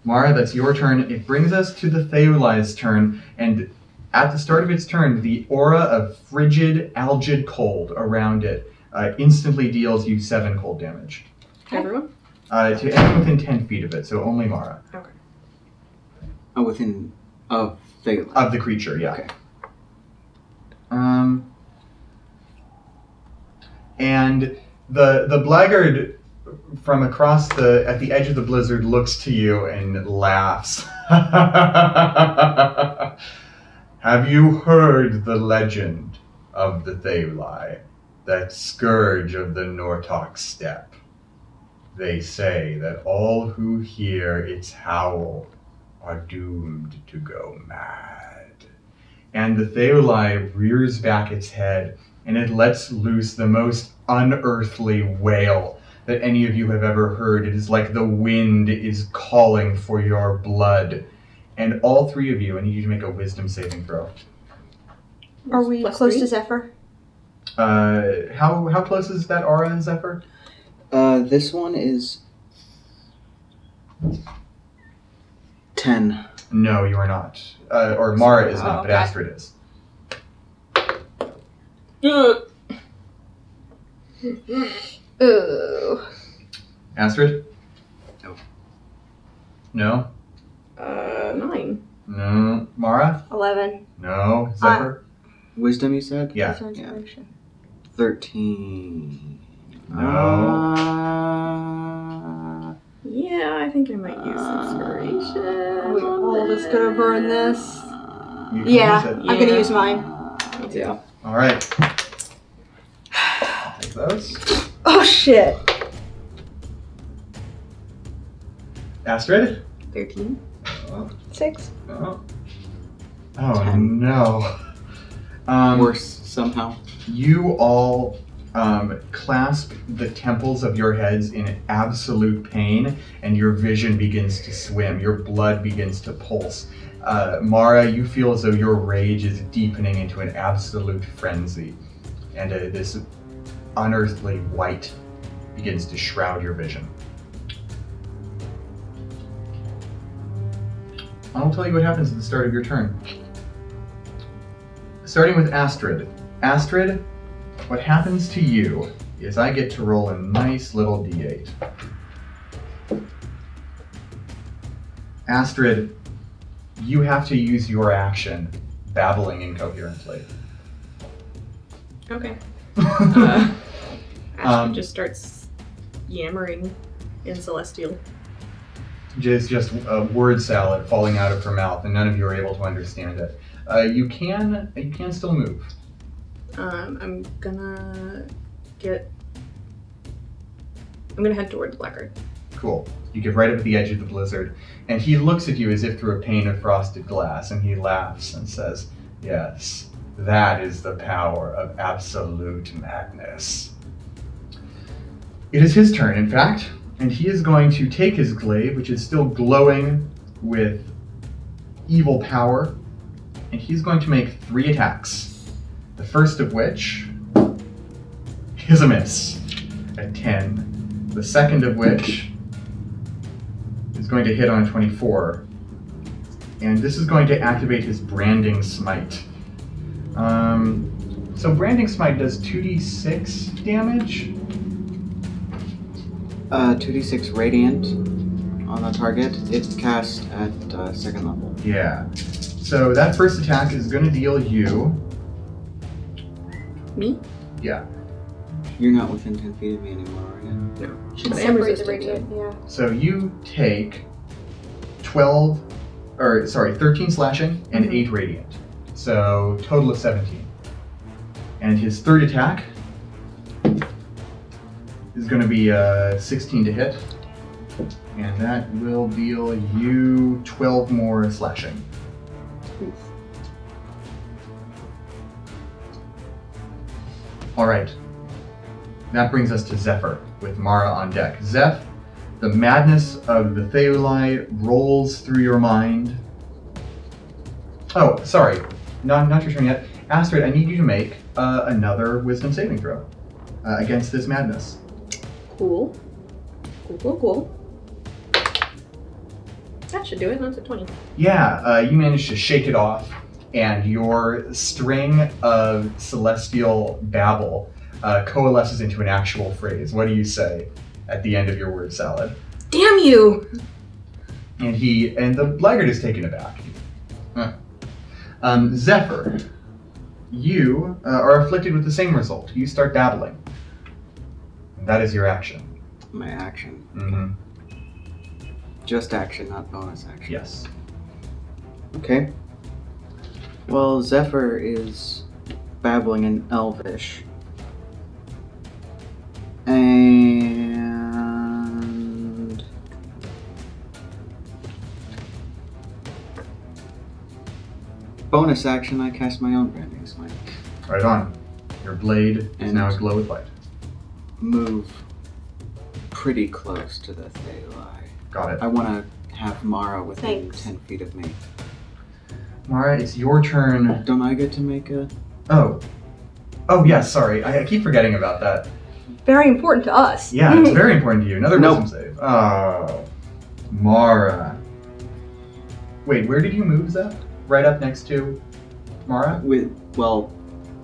Mara, that's your turn. It brings us to the Theulai's turn, and at the start of its turn, the aura of frigid, algid cold around it instantly deals you 7 cold damage. Everyone? To anyone within 10 feet of it, so only Mara. Okay. Oh, within of Theulai. Of the creature, yeah. Okay. And the blackguard from across at the edge of the blizzard looks to you and laughs. Have you heard the legend of the Theulai, that scourge of the Nortok steppe? They say that all who hear its howl are doomed to go mad. And the Theulai rears back its head, and it lets loose the most unearthly wail that any of you have ever heard. It is like the wind is calling for your blood. And all 3 of you, I need you to make a wisdom saving throw. Are we Plus close 3? to Zephyr? How close is that aura, Zephyr? This one is 10. No, you are not. Or Mara is not, but okay. Astrid is. Ooh. Astrid? No. No? 9. No. Mara? 11. No. Zephyr? Wisdom, you said? Yeah. Concentration. 13. No. Yeah, I think I might use inspiration. Are we all just gonna burn this? You can Yeah, use it. I'm gonna Yeah. use mine. Me too. All right. I'll take those. Oh shit. Astrid? 13. 6. Oh 10. no. Worse, somehow. You all clasp the temples of your heads in absolute pain, and your vision begins to swim. Your blood begins to pulse. Mara, you feel as though your rage is deepening into an absolute frenzy, and this unearthly white begins to shroud your vision. I'll tell you what happens at the start of your turn. Starting with Astrid. Astrid, what happens to you is I get to roll a nice little d8. Astrid, you have to use your action babbling incoherently. Okay. Ashton just starts yammering in Celestial. Just a word salad falling out of her mouth, and none of you are able to understand it. You can still move. I'm gonna head toward the Blackguard. Cool. You get right up at the edge of the blizzard, and he looks at you as if through a pane of frosted glass, and he laughs and says, "Yes, that is the power of absolute madness." It is his turn, in fact, and he is going to take his glaive, which is still glowing with evil power, and he's going to make 3 attacks. The first of which is a miss at 10. The second of which is going to hit on 24. And this is going to activate his Branding Smite. So Branding Smite does 2d6 damage. 2d6 radiant on the target. It's cast at 2nd level. Yeah. So that first attack is going to deal you... Me? Yeah. You're not within 10 feet of me anymore, are you? No. Should But I am separate the resistant to radiant, yeah. So you take 13 slashing and 8 radiant. So total of 17. And his third attack is going to be 16 to hit. And that will deal you 12 more slashing. Oof. Alright. That brings us to Zephyr, with Mara on deck. Zeph, the madness of the Theuli rolls through your mind. Oh, sorry. Not your turn yet. Astrid, I need you to make another wisdom saving throw against this madness. Cool. Cool. That should do it. That's a 20. Yeah, you managed to shake it off, and your string of celestial babble coalesces into an actual phrase. What do you say at the end of your word salad? Damn you! And the blackguard is taken aback. Zephyr, you are afflicted with the same result. You start babbling. And that is your action. My action. Mm-hmm. Just action, not bonus action. Yes. Okay. Well, Zephyr is babbling in Elvish. And... bonus action, I cast my own branding smite. Right on. Your blade is now aglow with light. Move pretty close to the Theuli. Got it. I want to have Mara within Thanks. 10 feet of me. Mara, it's your turn. Don't I get to make a... Oh, yes, sorry. I keep forgetting about that. Very important to us. Yeah, it's very important to you. Another Nope. wisdom save. Oh, Mara. Wait, where did you move, Zeph? Right up next to Mara? Well,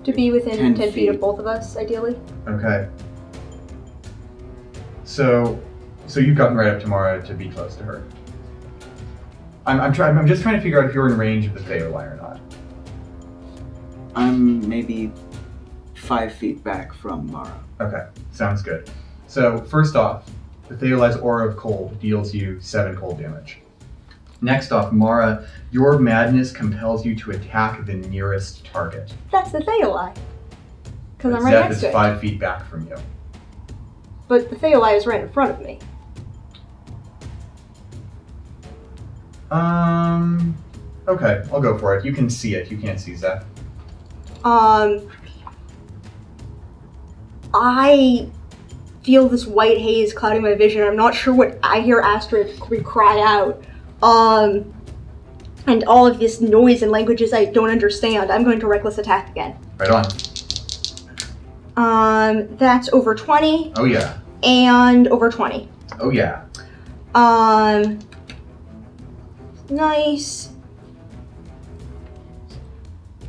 To be within 10 10 feet feet. of both of us, ideally. Okay. So you've gotten right up to Mara to be close to her. I'm just trying to figure out if you're in range of the Theuli or not. I'm maybe 5 feet back from Mara. Okay, sounds good. So first off, the Theuli's Aura of Cold deals you 7 cold damage. Next off, Mara, your madness compels you to attack the nearest target. That's the Theuli. Because I'm right Zeph next is to it. 5 feet back from you. But the Theuli is right in front of me. Okay, I'll go for it. You can see it. You can't see Zeph. I feel this white haze clouding my vision. I'm not sure what I hear Astrid cry out. And all of this noise and languages I don't understand. I'm going to reckless attack again. Right on. That's over 20 Oh yeah. and over 20. Oh yeah. Nice.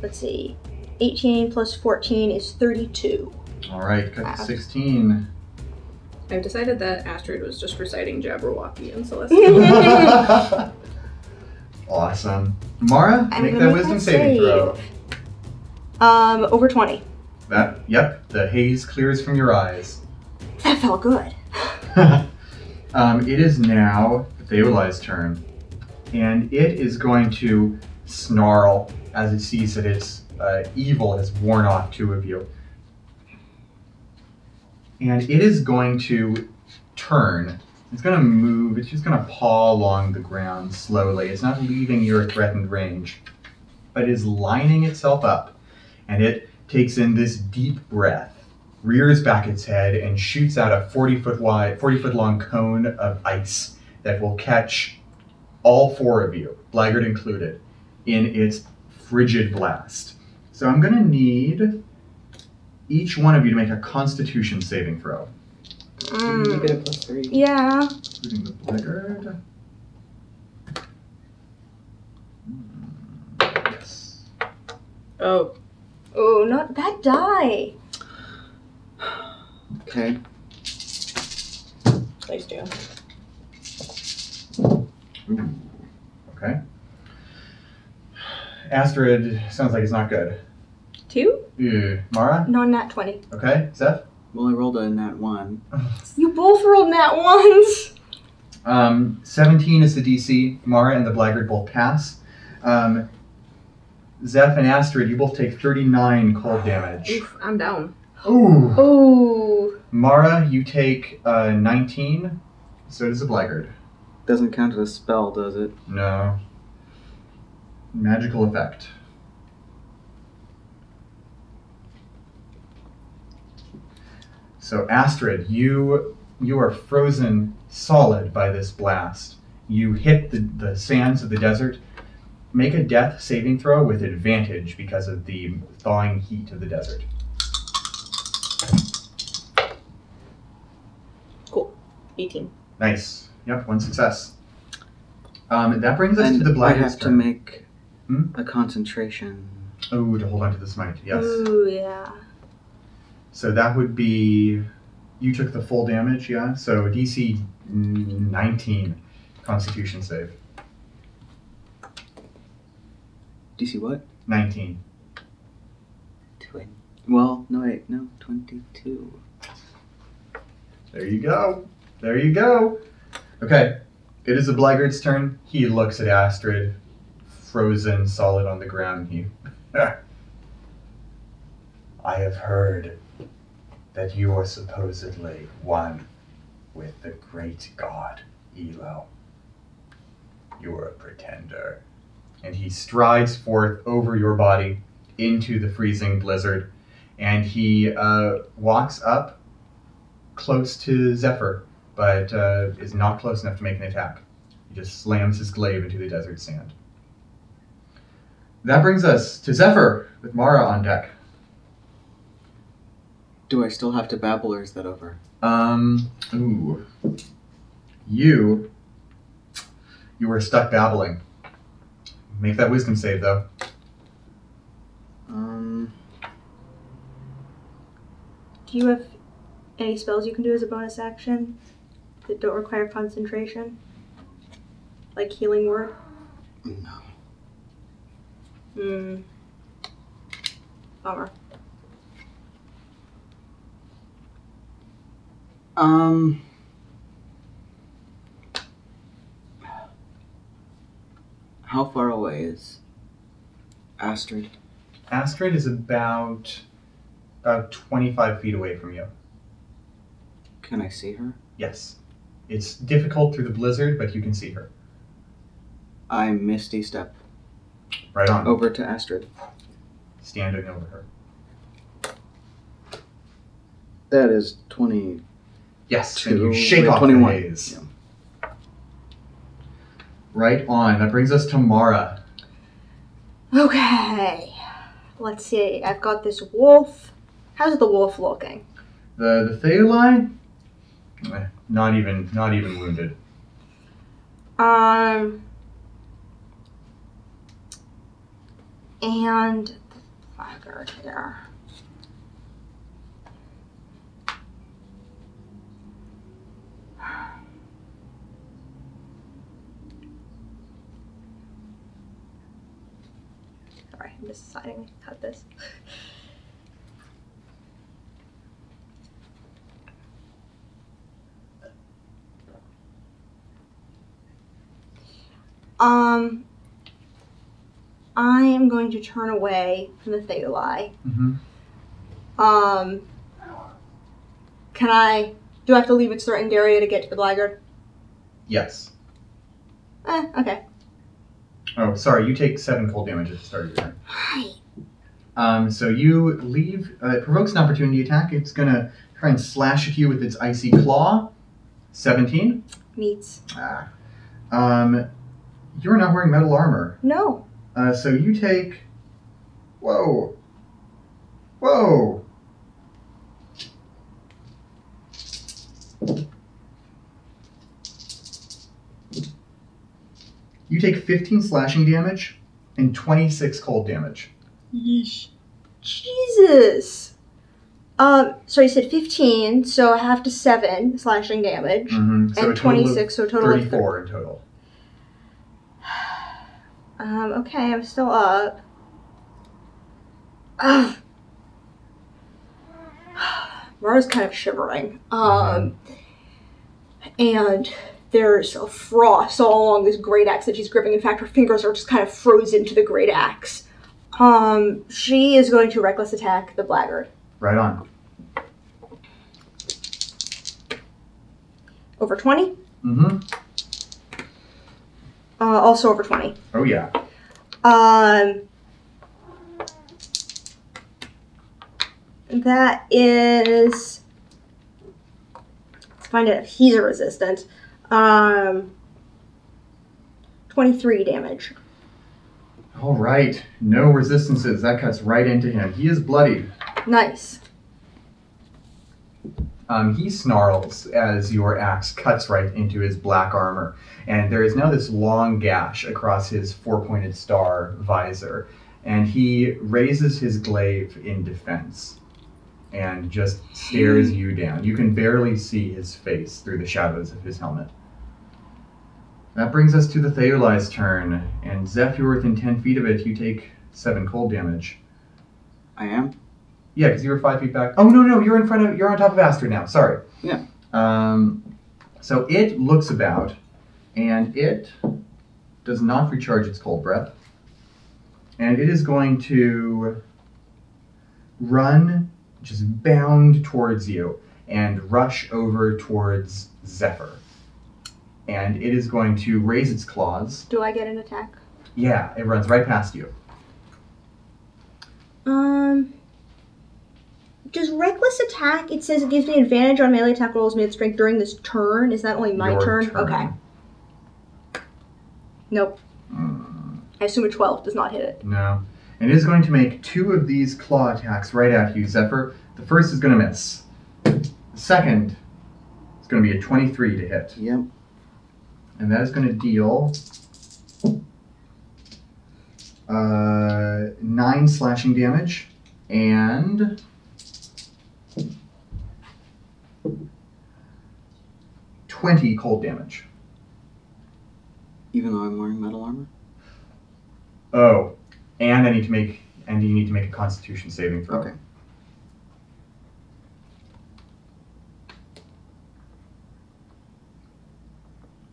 Let's see. 18 plus 14 is 32. All right, cut to 16. I've decided that Astrid was just reciting Jabberwocky and Celestial. Awesome. Mara, I'm make gonna that make wisdom that saving throw. Over 20. Yep, the haze clears from your eyes. That felt good. It is now Theuli's turn, and it is going to snarl as it sees that its evil has worn off 2 of you. And it is going to turn. It's going to move. It's just going to paw along the ground slowly. It's not leaving your threatened range, but it is lining itself up. And it takes in this deep breath, rears back its head, and shoots out a 40-foot long cone of ice that will catch all 4 of you, Blackguard included, in its frigid blast. So I'm going to need each one of you to make a Constitution saving throw. You get a +3. Yeah. Including the Blackguard. Yes. Oh. Oh, not that die. Okay. Nice too. Ooh. Okay. Astrid sounds like it's not good. 2? Mara? Non-nat 20. Okay. Zeph? Well, I rolled a nat 1. You both rolled nat 1s! 17 is the DC. Mara and the Blackguard both pass. Zeph and Astrid, you both take 39 cold damage. Oof, I'm down. Ooh. Ooh. Mara, you take 19. So does the Blackguard. Doesn't count as a spell, does it? No. Magical effect. So Astrid, you are frozen solid by this blast. You hit the sands of the desert. Make a death saving throw with advantage because of the thawing heat of the desert. Cool. 18. Nice. Yep, 1 success. That brings us to the I Blackguard's have to turn. make a concentration. Oh, to hold on to the smite, yes. Ooh, yeah. So that would be, you took the full damage, yeah? So DC 19 Constitution save. DC what? 19. Well, no, wait, no, 22. There you go. There you go. Okay, it is the Blackguard's turn. He looks at Astrid, frozen solid on the ground. He, I have heard that you are supposedly one with the great god Elo. You are a pretender. And he strides forth over your body into the freezing blizzard, and he walks up close to Zephyr, but is not close enough to make an attack. He just slams his glaive into the desert sand. That brings us to Zephyr, with Mara on deck. Do I still have to babble, or is that over? Ooh. You were stuck babbling. Make that wisdom save, though. Do you have any spells you can do as a bonus action that don't require concentration? Like Healing Word? No. Bummer. How far away is Astrid? Astrid is about 25 feet away from you. Can I see her? Yes. It's difficult through the blizzard, but you can see her. I Misty Step Right on. over to Astrid. Standing over her. That is 20. Yes, and you shake off 21. the haze. Yeah. Right on. That brings us to Mara. Okay. Let's see. I've got this wolf. How's the wolf looking? The Theolai? Not even wounded. And the blackguard here. Sorry, I'm just deciding to cut this. I am going to turn away from the Theolai. Mm-hmm. Do I have to leave its threatened area to get to the blackguard? Yes. Okay. Oh, sorry. You take 7 cold damage at the start of your turn. Hi. So you leave. It provokes an opportunity attack. It's going to try and slash at you with its icy claw. 17. Meets. You're not wearing metal armor. No. So you take... Whoa. Whoa. You take 15 slashing damage and 26 cold damage. Yeesh. Jesus. So you said 15, so I have to 7 slashing damage. Mm-hmm. So and 26, so a total of 34 in total. Okay, I'm still up. Ugh. Mara's kind of shivering. And there's a frost all along this great axe that she's gripping. In fact, her fingers are just kind of frozen to the great axe. She is going to reckless attack the blackguard. Right on. Over 20? Mm-hmm. Also over 20. Oh, yeah. That is... Let's find out if he's resistant. 23 damage. All right. No resistances. That cuts right into him. He is bloodied. Nice. He snarls as your axe cuts right into his black armor. And there is now this long gash across his 4-pointed star visor. And he raises his glaive in defense and just stares you down. You can barely see his face through the shadows of his helmet. That brings us to the Theolai's turn. And Zeph, you're within 10 feet of it. You take 7 cold damage. I am? Yeah, because you were 5 feet back. Oh, no, you're on top of Astrid now. Sorry. Yeah. So it looks about, and it does not recharge its cold breath. And it is going to run, just bound towards you, and rush over towards Zephyr. And it is going to raise its claws. Do I get an attack? Yeah, it runs right past you. Does reckless attack, it says it gives me advantage on melee attack rolls made strength during this turn. Is that only my Your turn? turn. Okay. Nope. I assume a 12 does not hit it. No. And it is going to make 2 of these claw attacks right at you, Zephyr. The first is going to miss. The second is going to be a 23 to hit. Yep. And that is going to deal 9 slashing damage and 20 cold damage. Even though I'm wearing metal armor? Oh, and you need to make a Constitution saving throw. Okay.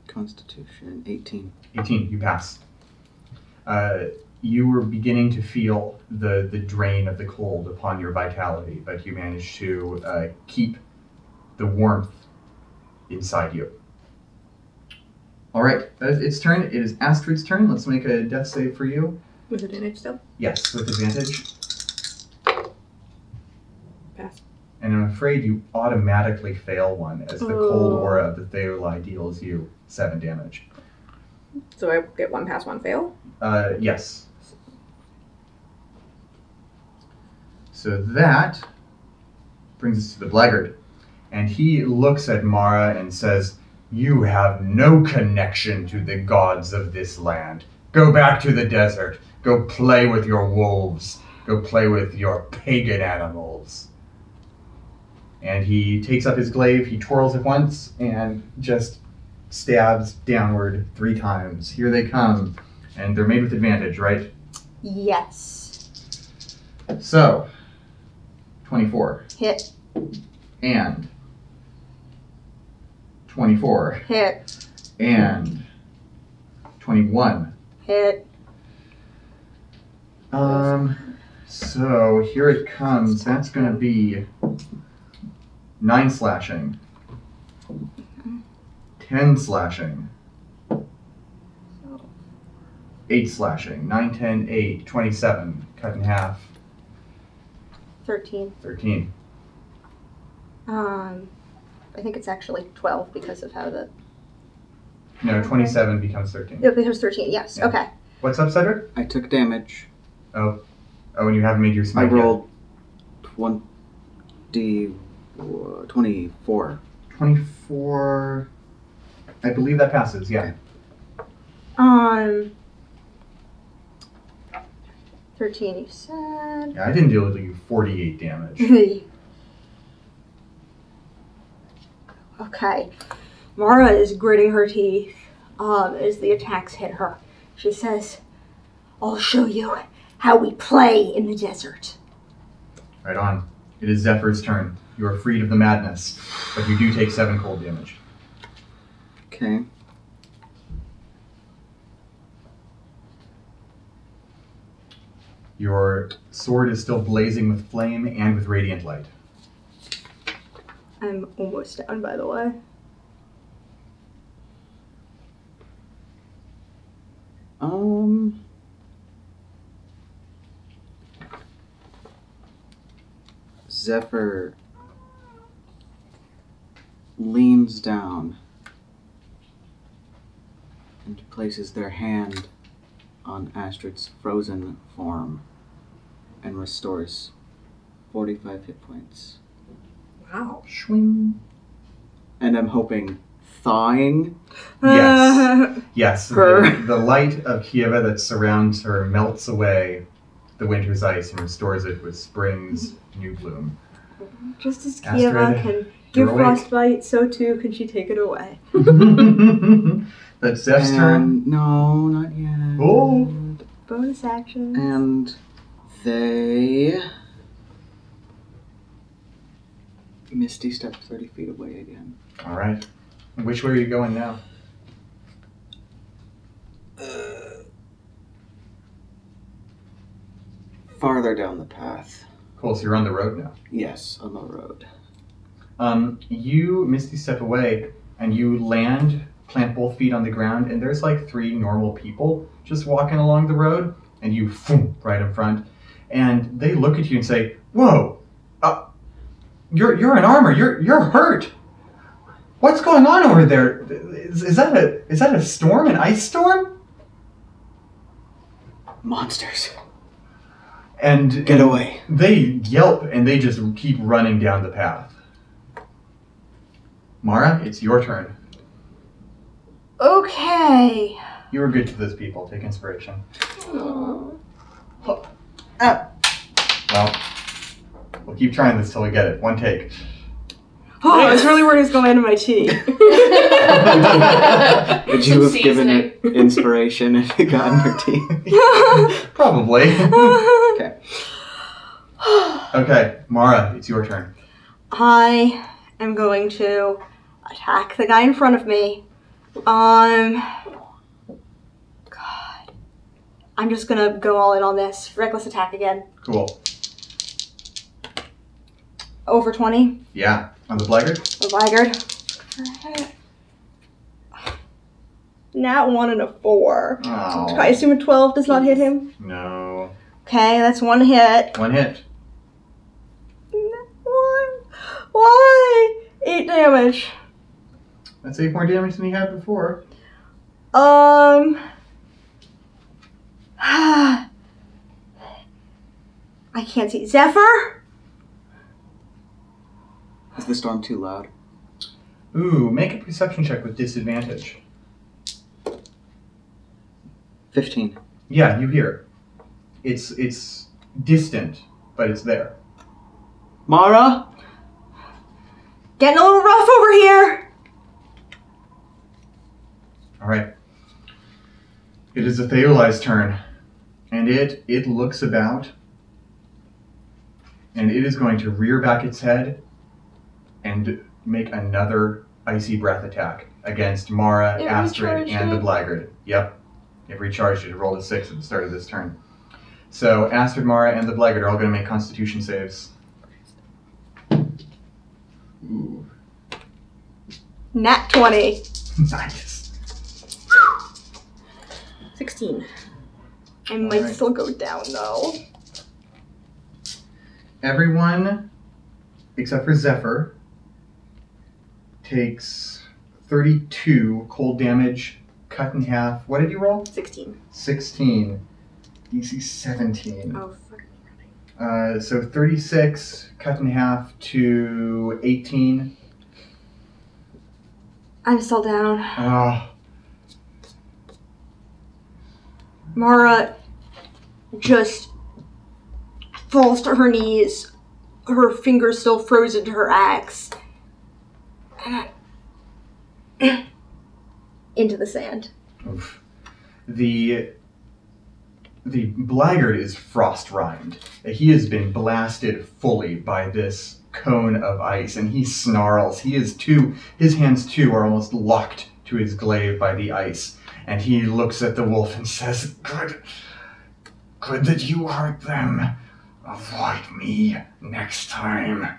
Constitution 18. 18, you pass. You were beginning to feel the drain of the cold upon your vitality, but you managed to keep the warmth inside you. All right, that is its turn. It is Astrid's turn. Let's make a death save for you. With advantage still? Yes, with advantage. Pass. And I'm afraid you automatically fail one, as the cold aura of the Theolai deals you 7 damage. So I get 1 pass, 1 fail? Yes. So that brings us to the Blackguard. And he looks at Mara and says, "You have no connection to the gods of this land. Go back to the desert. Go play with your wolves. Go play with your pagan animals." And he takes up his glaive, he twirls it once, and just stabs downward 3 times. Here they come. And they're made with advantage, right? Yes. So, 24. Hit. And 24. Hit. And 21. Hit. So here it comes. That's going to be 9 slashing. 10 slashing. 8 slashing. 9, 10, 8, 27. Cut in half. 13. 13. I think it's actually 12 because of how the... No, 27 becomes 13. It becomes 13, yes. Yeah. Okay. What's up, Cedric? I took damage. Oh, and you haven't made your smite I rolled 24. 24. I believe that passes, yeah. 13 you said. Yeah, I didn't deal with you 48 damage. Okay. Mara is gritting her teeth as the attacks hit her. She says, I'll show you how we play in the desert. Right on. It is Zephyr's turn. You are freed of the madness, but you do take 7 cold damage. Okay. Your sword is still blazing with flame and with radiant light. I'm almost down, by the way. Zephyr leans down and places their hand on Astrid's frozen form and restores 45 hit points. Wow. Shwing. And I'm hoping thawing. Yes. Yes. Her. The light of Kieva that surrounds her melts away the winter's ice and restores it with spring's new bloom. Just as Kieva can give frostbite, so too can she take it away. That's Zeph's turn. No, not yet. Oh. Bonus action. And they Misty step 30 feet away again. All right. Which way are you going now? Farther down the path. Cool, so you're on the road now. Yes, on the road. You Misty step away and you plant both feet on the ground, and there's like 3 normal people just walking along the road, and you right in front, and they look at you and say, "Whoa, you're in armor. You're hurt. What's going on over there? Is that a storm? An ice storm?" Monsters. And Get away. They yelp and they just keep running down the path. Mara, it's your turn. Okay. You were good to those people. Take inspiration. Aww. Well, we'll keep trying this till we get it. One take. Oh, I was really worried it was going to end in my tea. Would you have given it inspiration if it got in her teeth? Probably. Okay. Okay, Mara, it's your turn. I am going to attack the guy in front of me. God. I'm just gonna go all in on this. Reckless attack again. Cool. Over 20. Yeah, on the blackguard? A blackguard. Nat 1 and a 4. Oh. I assume a 12 does not hit him? No. Okay, that's 1 hit. 1 hit. Why? 8 damage. That's 8 more damage than he had before. I can't see. Zephyr? Is the storm too loud? Ooh, make a perception check with disadvantage. 15. Yeah, you hear it. It's distant, but it's there. Mara? Getting a little rough over here. Alright. It is the Theolai's turn. And it looks about. And it is going to rear back its head and make another icy breath attack against Mara, It Astrid, recharged and the it? blackguard. Yep. It recharged it. It rolled a 6 at the start of this turn. So Astrid, Mara, and the blackguard are all going to make Constitution saves. Ooh. Nat 20. Nice. 16. I might Alright. still go down though. Everyone, except for Zephyr, takes 32 cold damage, cut in half. What did you roll? 16. 16. DC 17. Oh, fuck. So 36 cut in half to 18. I'm still down. Oh, Mara just falls to her knees, her fingers still frozen to her axe. And into the sand. Oof. The blackguard is frost-rimed. He has been blasted fully by this cone of ice, and he snarls. His hands too are almost locked to his glaive by the ice, and he looks at the wolf and says, Good that you hurt them. Avoid me next time.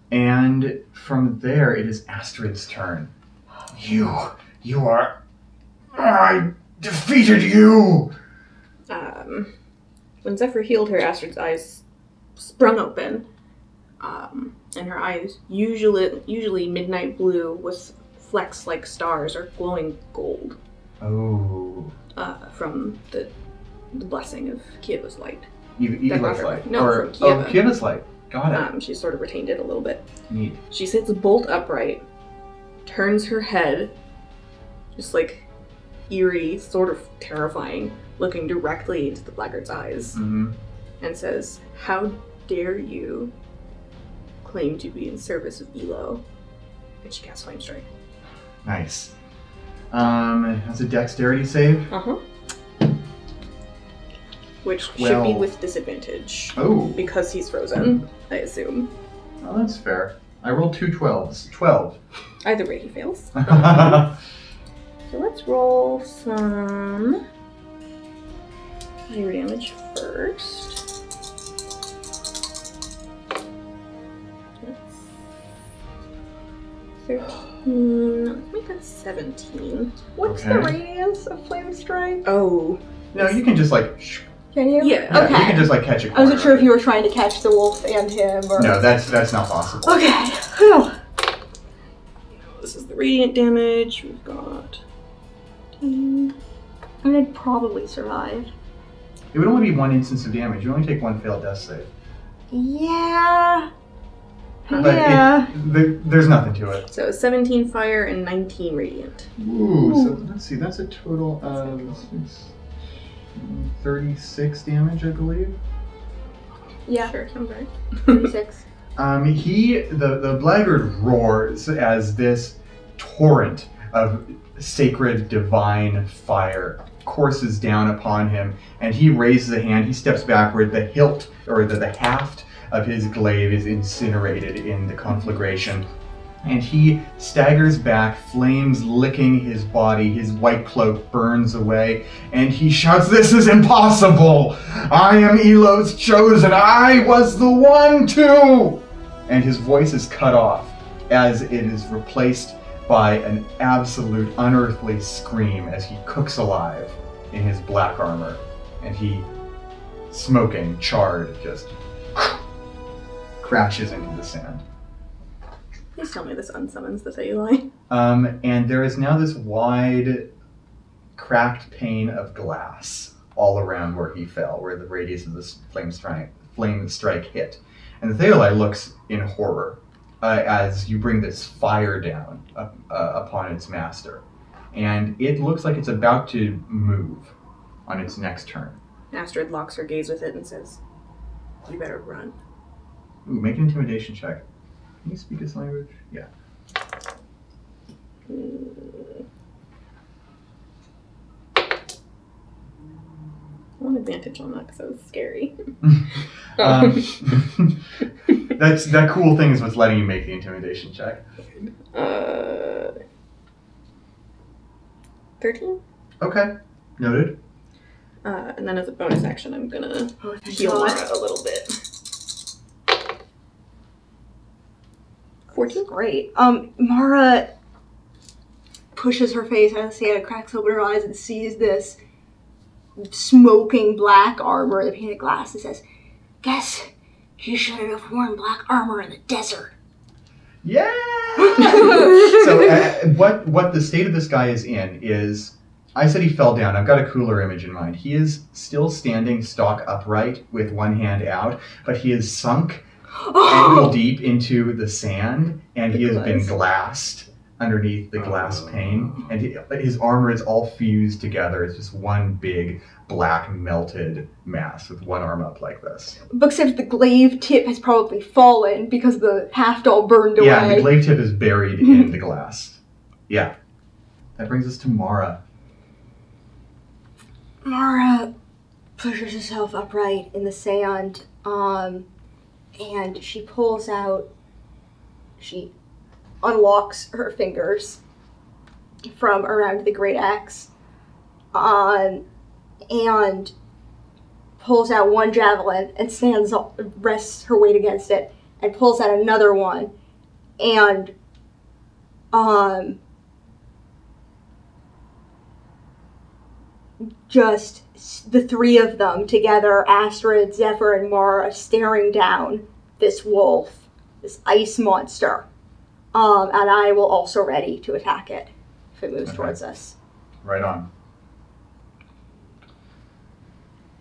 And from there, it is Astrid's turn. You are... I defeated you! When Zephyr healed her, Astrid's eyes sprung open. And her eyes, usually midnight blue with flecks like stars, are glowing gold. Oh. From the blessing of Kieva's light. Eva's light? No, or, from Kieva. Oh, Kieva's light. Got it. She sort of retained it a little bit. Neat. She sits bolt upright, turns her head, just like eerie, sort of terrifying, looking directly into the blackguard's eyes, and says, "How dare you claim to be in service of Elo?" And she casts Flame Strike. Nice. That's a dexterity save. Which should be with disadvantage. Oh. Because he's frozen, I assume. Oh, that's fair. I rolled 2 12s. 12. Either way, he fails. So let's roll some fire damage first. That's 13. Let's make that 17. What's the radius of Flame Strike? Oh. No, you can just like... Can you? Yeah. Okay. You can just like catch a corner. I wasn't sure if you were trying to catch the wolf and him or... No, that's not possible. Okay. Whew. This is the radiant damage. We've got 10. And I'd probably survive. It would only be 1 instance of damage. You only take 1 failed death save. Yeah. But yeah. There's nothing to it. So 17 fire and 19 radiant. Ooh, so let's see. That's a total of 36 damage, I believe. Yeah. Sure, sounds right. 36. The blackguard roars as this torrent of sacred divine fire courses down upon him, and he raises a hand. He steps backward. The hilt, or the haft of his glaive is incinerated in the conflagration, and he staggers back, flames licking his body. His white cloak burns away, and he shouts, "This is impossible! I am Elo's chosen! I was the one too!" And his voice is cut off as it is replaced by an absolute unearthly scream as he cooks alive in his black armor, and he, smoking, charred, just crashes into the sand. Please tell me this unsummons this Eli. And there is now this wide, cracked pane of glass all around where he fell, where the radius of this flame strike hit. And the Theolai looks in horror as you bring this fire down upon its master. And it looks like it's about to move on its next turn. Astrid locks her gaze with it and says, "You better run." Ooh, make an intimidation check. Can you speak his language? Yeah. I want advantage on that because that was scary. That cool thing is what's letting you make the intimidation check. 13? Okay, noted. And then as a bonus action, I'm gonna heal God. Mara a little bit. 14? Great. Mara pushes her face out of the sand, cracks open her eyes, and sees this smoking black armor, the painted glass, and says, "Guess you shouldn't have worn black armor in the desert." Yeah! So what the state of this guy is in is, I said he fell down. I've got a cooler image in mind. He is still standing stock upright with one hand out, but he is sunk ankle deep into the sand, and he has been glassed underneath the glass pane, and his armor is all fused together. It's just one big black melted mass with one arm up like this. But except the glaive tip has probably fallen because the haft all burned away. Yeah, the glaive tip is buried in the glass. Yeah. That brings us to Mara. Mara pushes herself upright in the sand, and she unlocks her fingers from around the great axe, and pulls out one javelin and rests her weight against it, and pulls out another one, and just the three of them together, Astrid, Zephyr, and Mara, staring down this wolf, this ice monster. And I will also ready to attack it if it moves towards us. Right on.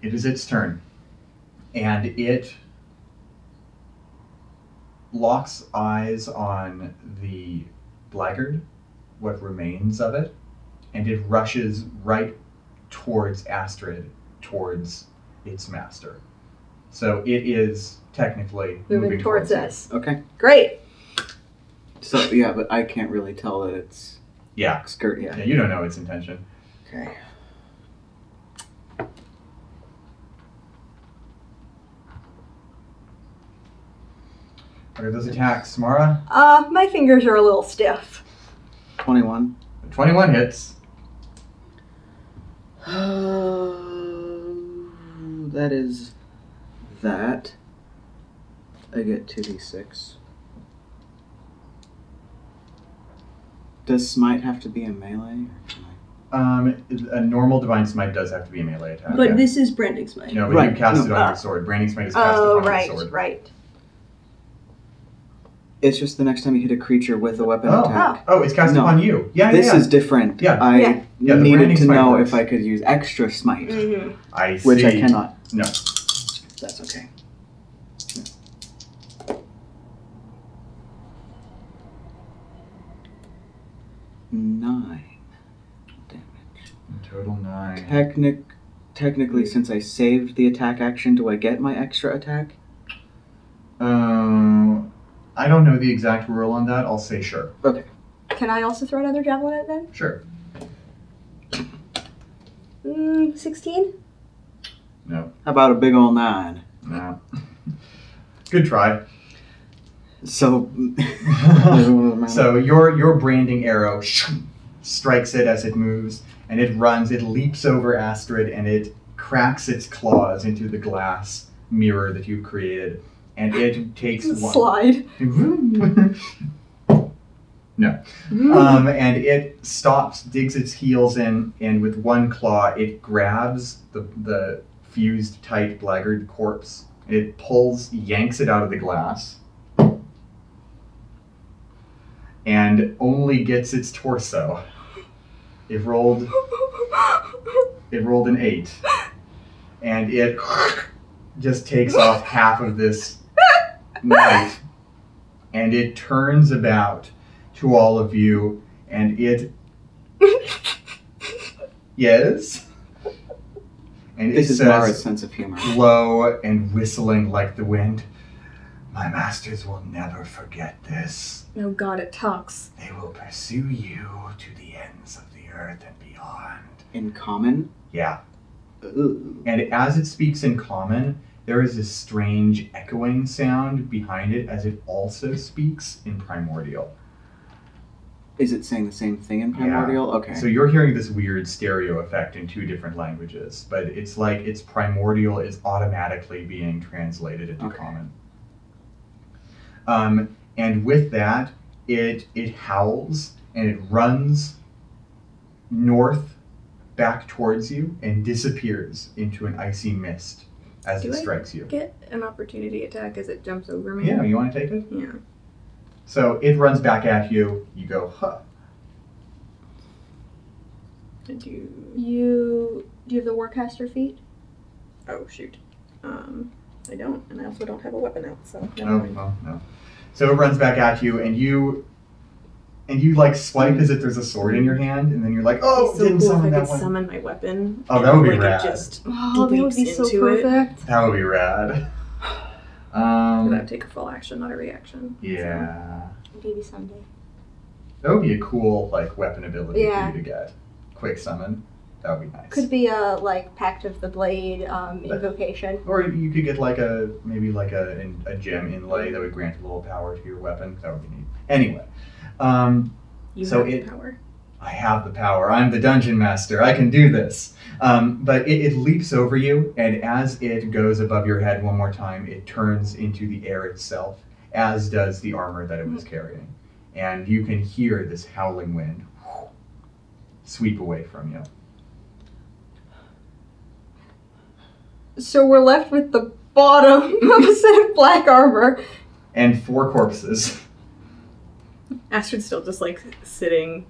It is its turn. And it locks eyes on the blackguard, what remains of it, and it rushes right towards Astrid, towards its master. So it is technically moving towards us. Okay. Great. So, yeah, but I can't really tell that it's skirt yet. Yeah, you don't know its intention. Okay. What are those attacks, Mara? My fingers are a little stiff. 21. 21 hits. That is that. I get 2d6. Does smite have to be a melee? A normal divine smite does have to be a melee attack. But this is branding smite. No, but you cast it on your sword. Branding smite is cast upon your sword. Right. It's just the next time you hit a creature with a weapon attack. Oh, it's cast upon you. Yeah, This is different. Yeah. I the needed branding to smite know works. if I could use extra smite. Mm-hmm. I see. Which I cannot. No. That's okay. 9 damage. Total 9. Technically, since I saved the attack action, do I get my extra attack? I don't know the exact rule on that. I'll say sure. Okay. Can I also throw another javelin at it then? Sure. 16? No. How about a big ol' 9? No. Good try. So, So your branding arrow strikes it as it moves, and it runs. It leaps over Astrid, and it cracks its claws into the glass mirror that you've created, and it takes one. Slide. No. And it stops, digs its heels in, and with one claw, it grabs the fused tight blackguard corpse. It yanks it out of the glass, and only gets its torso. It rolled an 8, and it just takes off half of this knight, and it turns about to all of you, and it yes, and this it is says, Mara's sense of humor. low and whistling like the wind, "My masters will never forget this. Oh god, it talks. They will pursue you to the ends of the earth and beyond." In common? Yeah. Ooh. And as it speaks in common, there is this strange echoing sound behind it as it also speaks in primordial. Is it saying the same thing in primordial? Yeah. Okay. So you're hearing this weird stereo effect in 2 different languages, but it's like its primordial is automatically being translated into common. And with that, it howls and it runs north back towards you and disappears into an icy mist as it strikes you. Get an opportunity attack as it jumps over me. Yeah, you want to take it? Yeah. So it runs back at you. You go, huh. Do You have the Warcaster feat? Oh shoot. I don't, and I also don't have a weapon out, so. Oh, well, no. So it runs back at you, and and you like swipe as if there's a sword in your hand, and then you're like, oh, so didn't cool summon if I that could one. summon my weapon. Oh, that would be like, rad. It just Oh, that would be so leaps into it. perfect. That would be rad. That would take a full action, not a reaction. Yeah. Maybe someday. That would be a cool like weapon ability Yeah. for you to get. Quick summon. That would be nice. Could be a like Pact of the Blade invocation. Or you could get like a gem inlay that would grant a little power to your weapon. That would be neat. Anyway, You so have the power. I have the power. I'm the dungeon master. I can do this. But it leaps over you, and as it goes above your head one more time, it turns into the air itself, as does the armor that it was carrying. And you can hear this howling wind sweep away from you. So we're left with the bottom of a set of black armor. And 4 corpses. Astrid's still just like sitting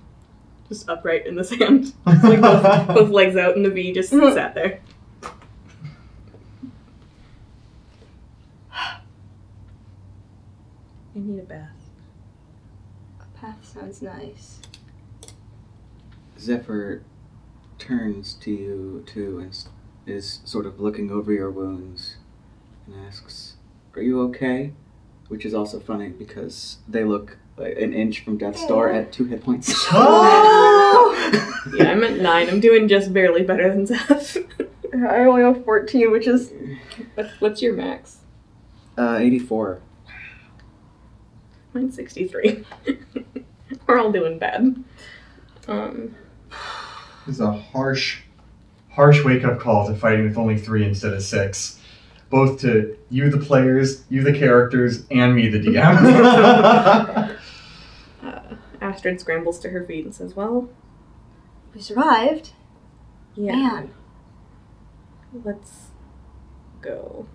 just upright in the sand. Just, like both legs out in the V, just sat there. I need a bath. A bath sounds nice. Zephyr turns to you too and is sort of looking over your wounds and asks, "Are you okay?" Which is also funny because they look like an inch from death's door at 2 hit points. Yeah, I'm at 9. I'm doing just barely better than Zeph. I only have 14, which is... What's your max? 84. Mine's 63. We're all doing bad. It's a harsh wake-up call to fighting with only 3 instead of 6. Both to you, the players, you, the characters, and me, the DM. Astrid scrambles to her feet and says, well, We survived. yeah, Man. let's go.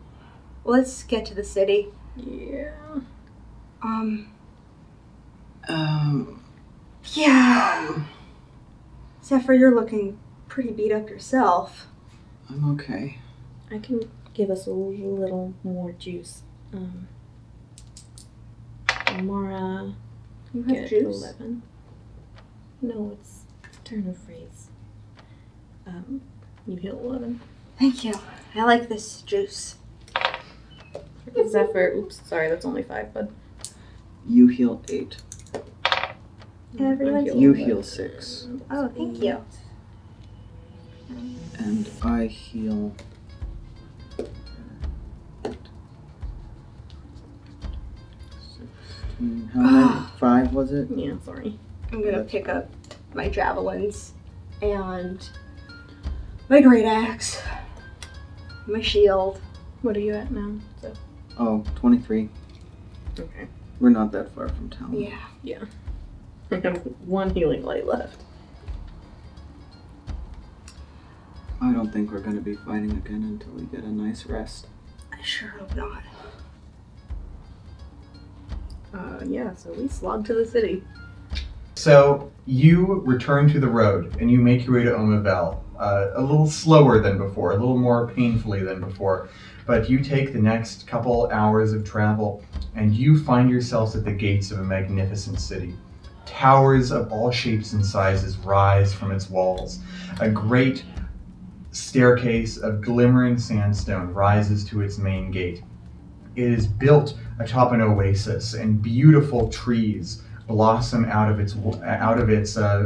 Let's get to the city. Yeah. Yeah. Zephyr, you're looking pretty beat up yourself. I'm okay. I can give us a little more juice. Mara, You have get juice? 11. No, it's turn of phrase. You heal 11. Thank you. I like this juice. Zephyr, oops, sorry, that's only 5, bud. You heal 8. Everyone's You heal 6. Oh, thank you. And I heal... 16. How many? 5 was it? Yeah, sorry. I'm gonna pick up my javelins and my great axe, my shield. What are you at now? So, Oh, 23. okay. We're not that far from town. Yeah. I have 1 healing light left. I don't think we're going to be fighting again until we get a nice rest. I sure hope not. Yeah, so we slog to the city. So you return to the road and you make your way to Omavel. A little slower than before, a little more painfully than before. But you take the next couple hours of travel and you find yourselves at the gates of a magnificent city. Towers of all shapes and sizes rise from its walls. A great staircase of glimmering sandstone rises to its main gate. It is built atop an oasis, and beautiful trees blossom out of its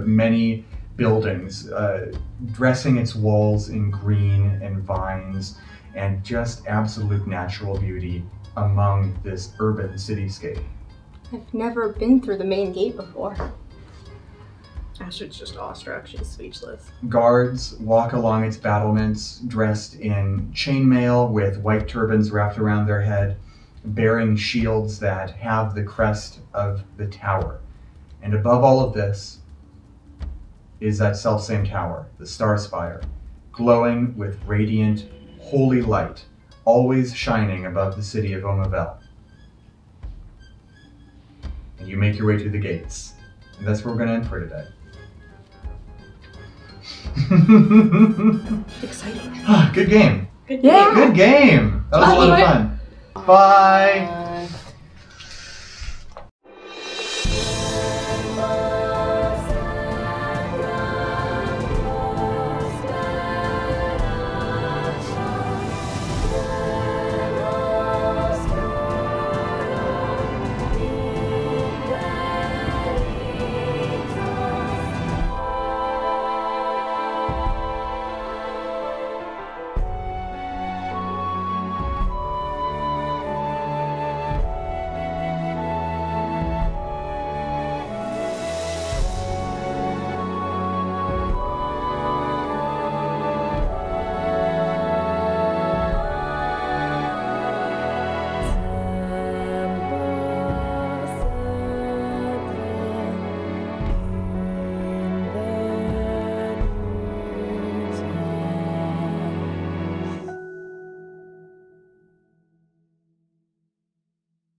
many buildings, dressing its walls in green and vines, and just absolute natural beauty among this urban cityscape. I've never been through the main gate before. Astrid's just awestruck. She's speechless. Guards walk along its battlements, dressed in chainmail with white turbans wrapped around their head, bearing shields that have the crest of the tower. And above all of this is that selfsame tower, the Star Spire, glowing with radiant, holy light, always shining above the city of Omavel. And you make your way to the gates. And that's where we're going to end for today. Exciting. Good game. Good Yeah. Good game. That was a lot of fun. Bye.